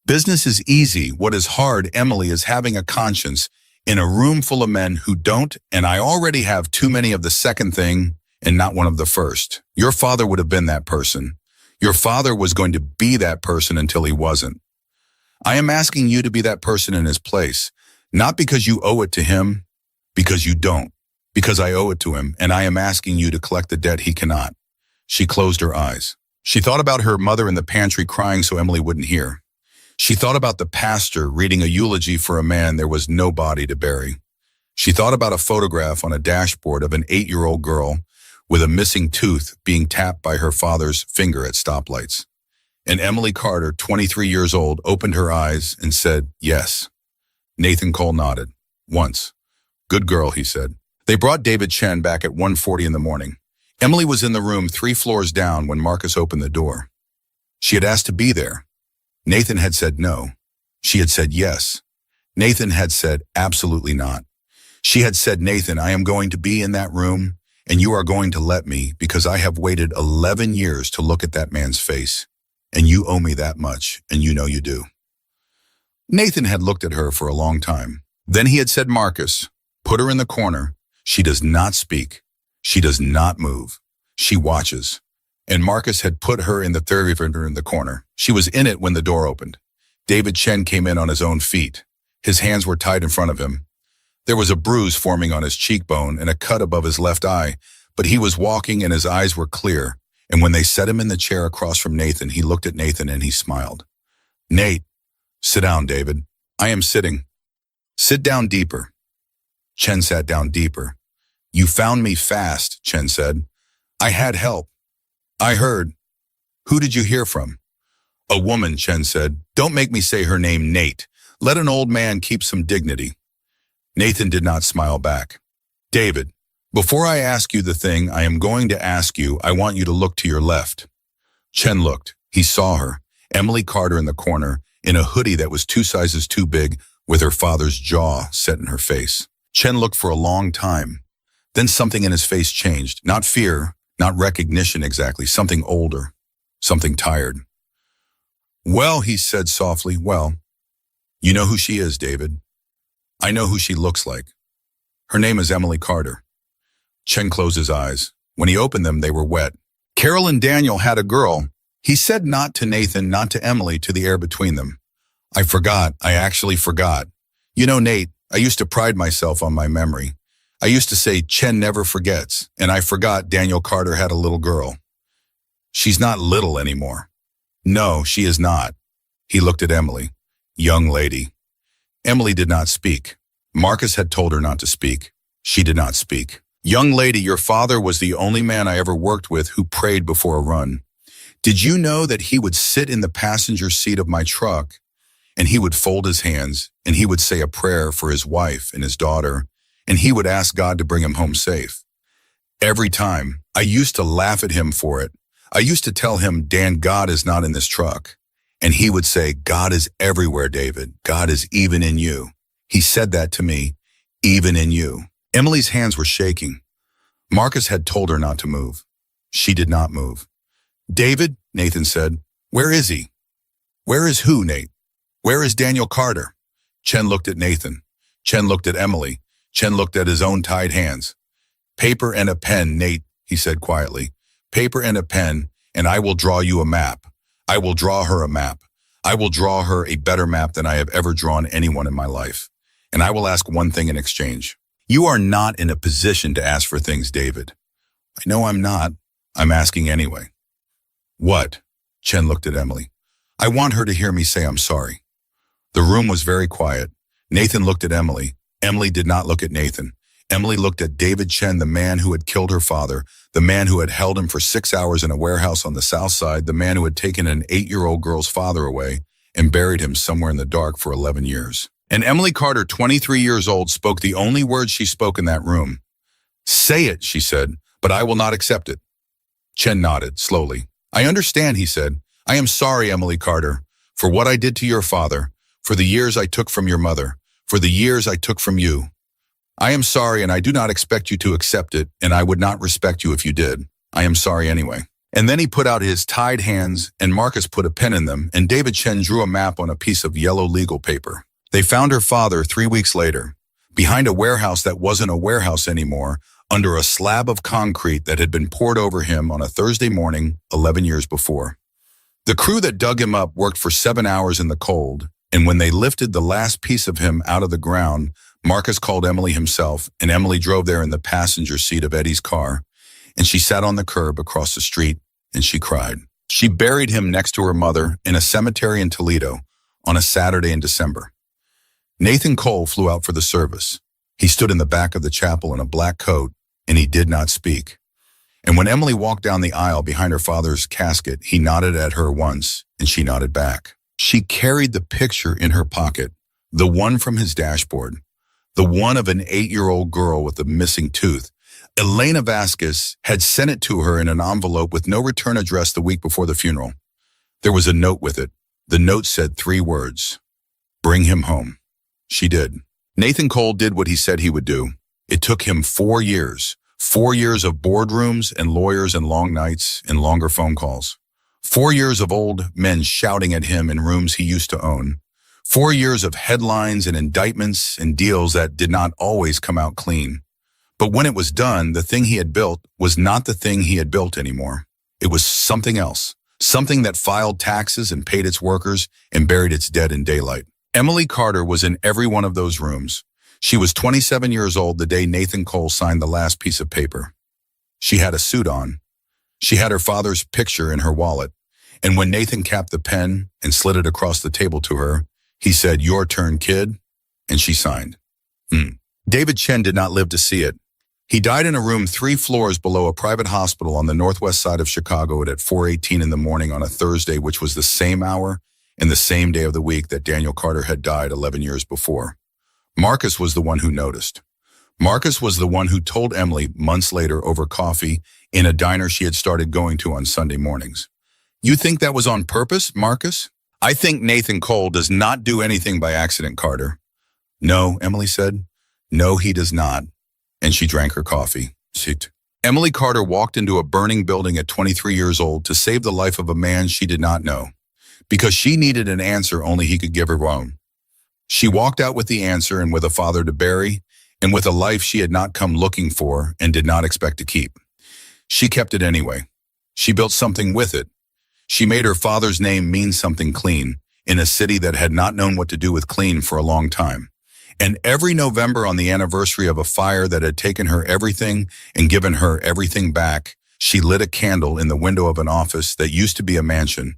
Business is easy. What is hard, Emily, is having a conscience in a room full of men who don't, and I already have too many of the second thing and not one of the first. Your father would have been that person. Your father was going to be that person until he wasn't. I am asking you to be that person in his place, not because you owe it to him, because you don't, because I owe it to him, and I am asking you to collect the debt he cannot. She closed her eyes. She thought about her mother in the pantry crying so Emily wouldn't hear. She thought about the pastor reading a eulogy for a man there was no body to bury. She thought about a photograph on a dashboard of an 8-year-old girl with a missing tooth being tapped by her father's finger at stoplights. And Emily Carter, 23 years old, opened her eyes and said, yes. Nathan Cole nodded. Once. Good girl, he said. They brought David Chen back at 1:40 in the morning. Emily was in the room 3 floors down when Marcus opened the door. She had asked to be there. Nathan had said no. She had said yes. Nathan had said absolutely not. She had said, Nathan, I am going to be in that room, and you are going to let me because I have waited 11 years to look at that man's face. And you owe me that much, and you know you do. Nathan had looked at her for a long time. Then he had said, Marcus, put her in the corner. She does not speak. She does not move. She watches. And Marcus had put her in the third in the corner. She was in it when the door opened. David Chen came in on his own feet. His hands were tied in front of him. There was a bruise forming on his cheekbone and a cut above his left eye, but he was walking and his eyes were clear. And when they set him in the chair across from Nathan, he looked at Nathan and he smiled. Nate, sit down, David. I am sitting. Sit down deeper. Chen sat down deeper. You found me fast, Chen said. I had help. I heard. Who did you hear from? A woman, Chen said. Don't make me say her name, Nate. Let an old man keep some dignity. Nathan did not smile back. David, before I ask you the thing I am going to ask you, I want you to look to your left. Chen looked. He saw her, Emily Carter in the corner, in a hoodie that was 2 sizes too big, with her father's jaw set in her face. Chen looked for a long time. Then something in his face changed. Not fear, not recognition exactly, something older, something tired. Well, he said softly, well, you know who she is, David. I know who she looks like. Her name is Emily Carter. Chen closed his eyes. When he opened them, they were wet. Carol and Daniel had a girl. He said not to Nathan, not to Emily, to the air between them. I forgot. I actually forgot. You know, Nate, I used to pride myself on my memory. I used to say Chen never forgets, and I forgot Daniel Carter had a little girl. She's not little anymore. No, she is not. He looked at Emily. Young lady. Emily did not speak. Marcus had told her not to speak. She did not speak. Young lady, your father was the only man I ever worked with who prayed before a run. Did you know that he would sit in the passenger seat of my truck and he would fold his hands and he would say a prayer for his wife and his daughter, and he would ask God to bring him home safe? Every time, I used to laugh at him for it. I used to tell him, Dan, God is not in this truck. And he would say, God is everywhere, David. God is even in you. He said that to me, even in you. Emily's hands were shaking. Marcus had told her not to move. She did not move. David, Nathan said, where is he? Where is who, Nate? Where is Daniel Carter? Chen looked at Nathan. Chen looked at Emily. Chen looked at his own tied hands. Paper and a pen, Nate, he said quietly. Paper and a pen, and I will draw you a map. I will draw her a map. I will draw her a better map than I have ever drawn anyone in my life. And I will ask one thing in exchange. You are not in a position to ask for things, David. I know I'm not. I'm asking anyway. What? Chen looked at Emily. I want her to hear me say I'm sorry. The room was very quiet. Nathan looked at Emily. Emily did not look at Nathan. Emily looked at David Chen, the man who had killed her father, the man who had held him for 6 hours in a warehouse on the south side, the man who had taken an 8-year-old girl's father away and buried him somewhere in the dark for 11 years. And Emily Carter, 23 years old, spoke the only words she spoke in that room. Say it, she said, but I will not accept it. Chen nodded, slowly. I understand, he said. I am sorry, Emily Carter, for what I did to your father, for the years I took from your mother, for the years I took from you. I am sorry, and I do not expect you to accept it, and I would not respect you if you did. I am sorry anyway. And then he put out his tied hands, and Marcus put a pen in them, and David Chen drew a map on a piece of yellow legal paper. They found her father 3 weeks later, behind a warehouse that wasn't a warehouse anymore, under a slab of concrete that had been poured over him on a Thursday morning 11 years before. The crew that dug him up worked for 7 hours in the cold, and when they lifted the last piece of him out of the ground, Marcus called Emily himself, and Emily drove there in the passenger seat of Eddie's car, and she sat on the curb across the street, and she cried. She buried him next to her mother in a cemetery in Toledo on a Saturday in December. Nathan Cole flew out for the service. He stood in the back of the chapel in a black coat, and he did not speak. And when Emily walked down the aisle behind her father's casket, he nodded at her once, and she nodded back. She carried the picture in her pocket, the one from his dashboard, the one of an 8-year-old girl with a missing tooth. Elena Vasquez had sent it to her in an envelope with no return address the week before the funeral. There was a note with it. The note said 3 words. Bring him home. She did. Nathan Cole did what he said he would do. It took him 4 years. 4 years of boardrooms and lawyers and long nights and longer phone calls. 4 years of old men shouting at him in rooms he used to own. 4 years of headlines and indictments and deals that did not always come out clean. But when it was done, the thing he had built was not the thing he had built anymore. It was something else, something that filed taxes and paid its workers and buried its dead in daylight. Emily Carter was in every one of those rooms. She was 27 years old the day Nathan Cole signed the last piece of paper. She had a suit on. She had her father's picture in her wallet. And when Nathan capped the pen and slid it across the table to her, he said, "Your turn, kid," and she signed. David Chen did not live to see it. He died in a room 3 floors below a private hospital on the northwest side of Chicago at 4:18 in the morning on a Thursday, which was the same hour and the same day of the week that Daniel Carter had died 11 years before. Marcus was the one who noticed. Marcus was the one who told Emily months later over coffee in a diner she had started going to on Sunday mornings. You think that was on purpose, Marcus? I think Nathan Cole does not do anything by accident, Carter. No, Emily said. No, he does not. And she drank her coffee. Emily Carter walked into a burning building at 23 years old to save the life of a man she did not know, because she needed an answer only he could give her own. She walked out with the answer and with a father to bury, and with a life she had not come looking for and did not expect to keep. She kept it anyway. She built something with it. She made her father's name mean something clean in a city that had not known what to do with clean for a long time. And every November, on the anniversary of a fire that had taken her everything and given her everything back, she lit a candle in the window of an office that used to be a mansion.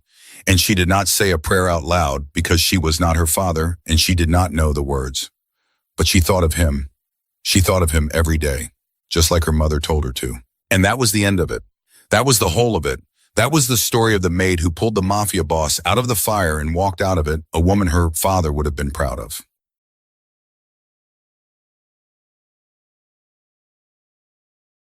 And she did not say a prayer out loud because she was not her father and she did not know the words. But she thought of him. She thought of him every day, just like her mother told her to. And that was the end of it. That was the whole of it. That was the story of the maid who pulled the Mafia boss out of the fire and walked out of it, a woman her father would have been proud of.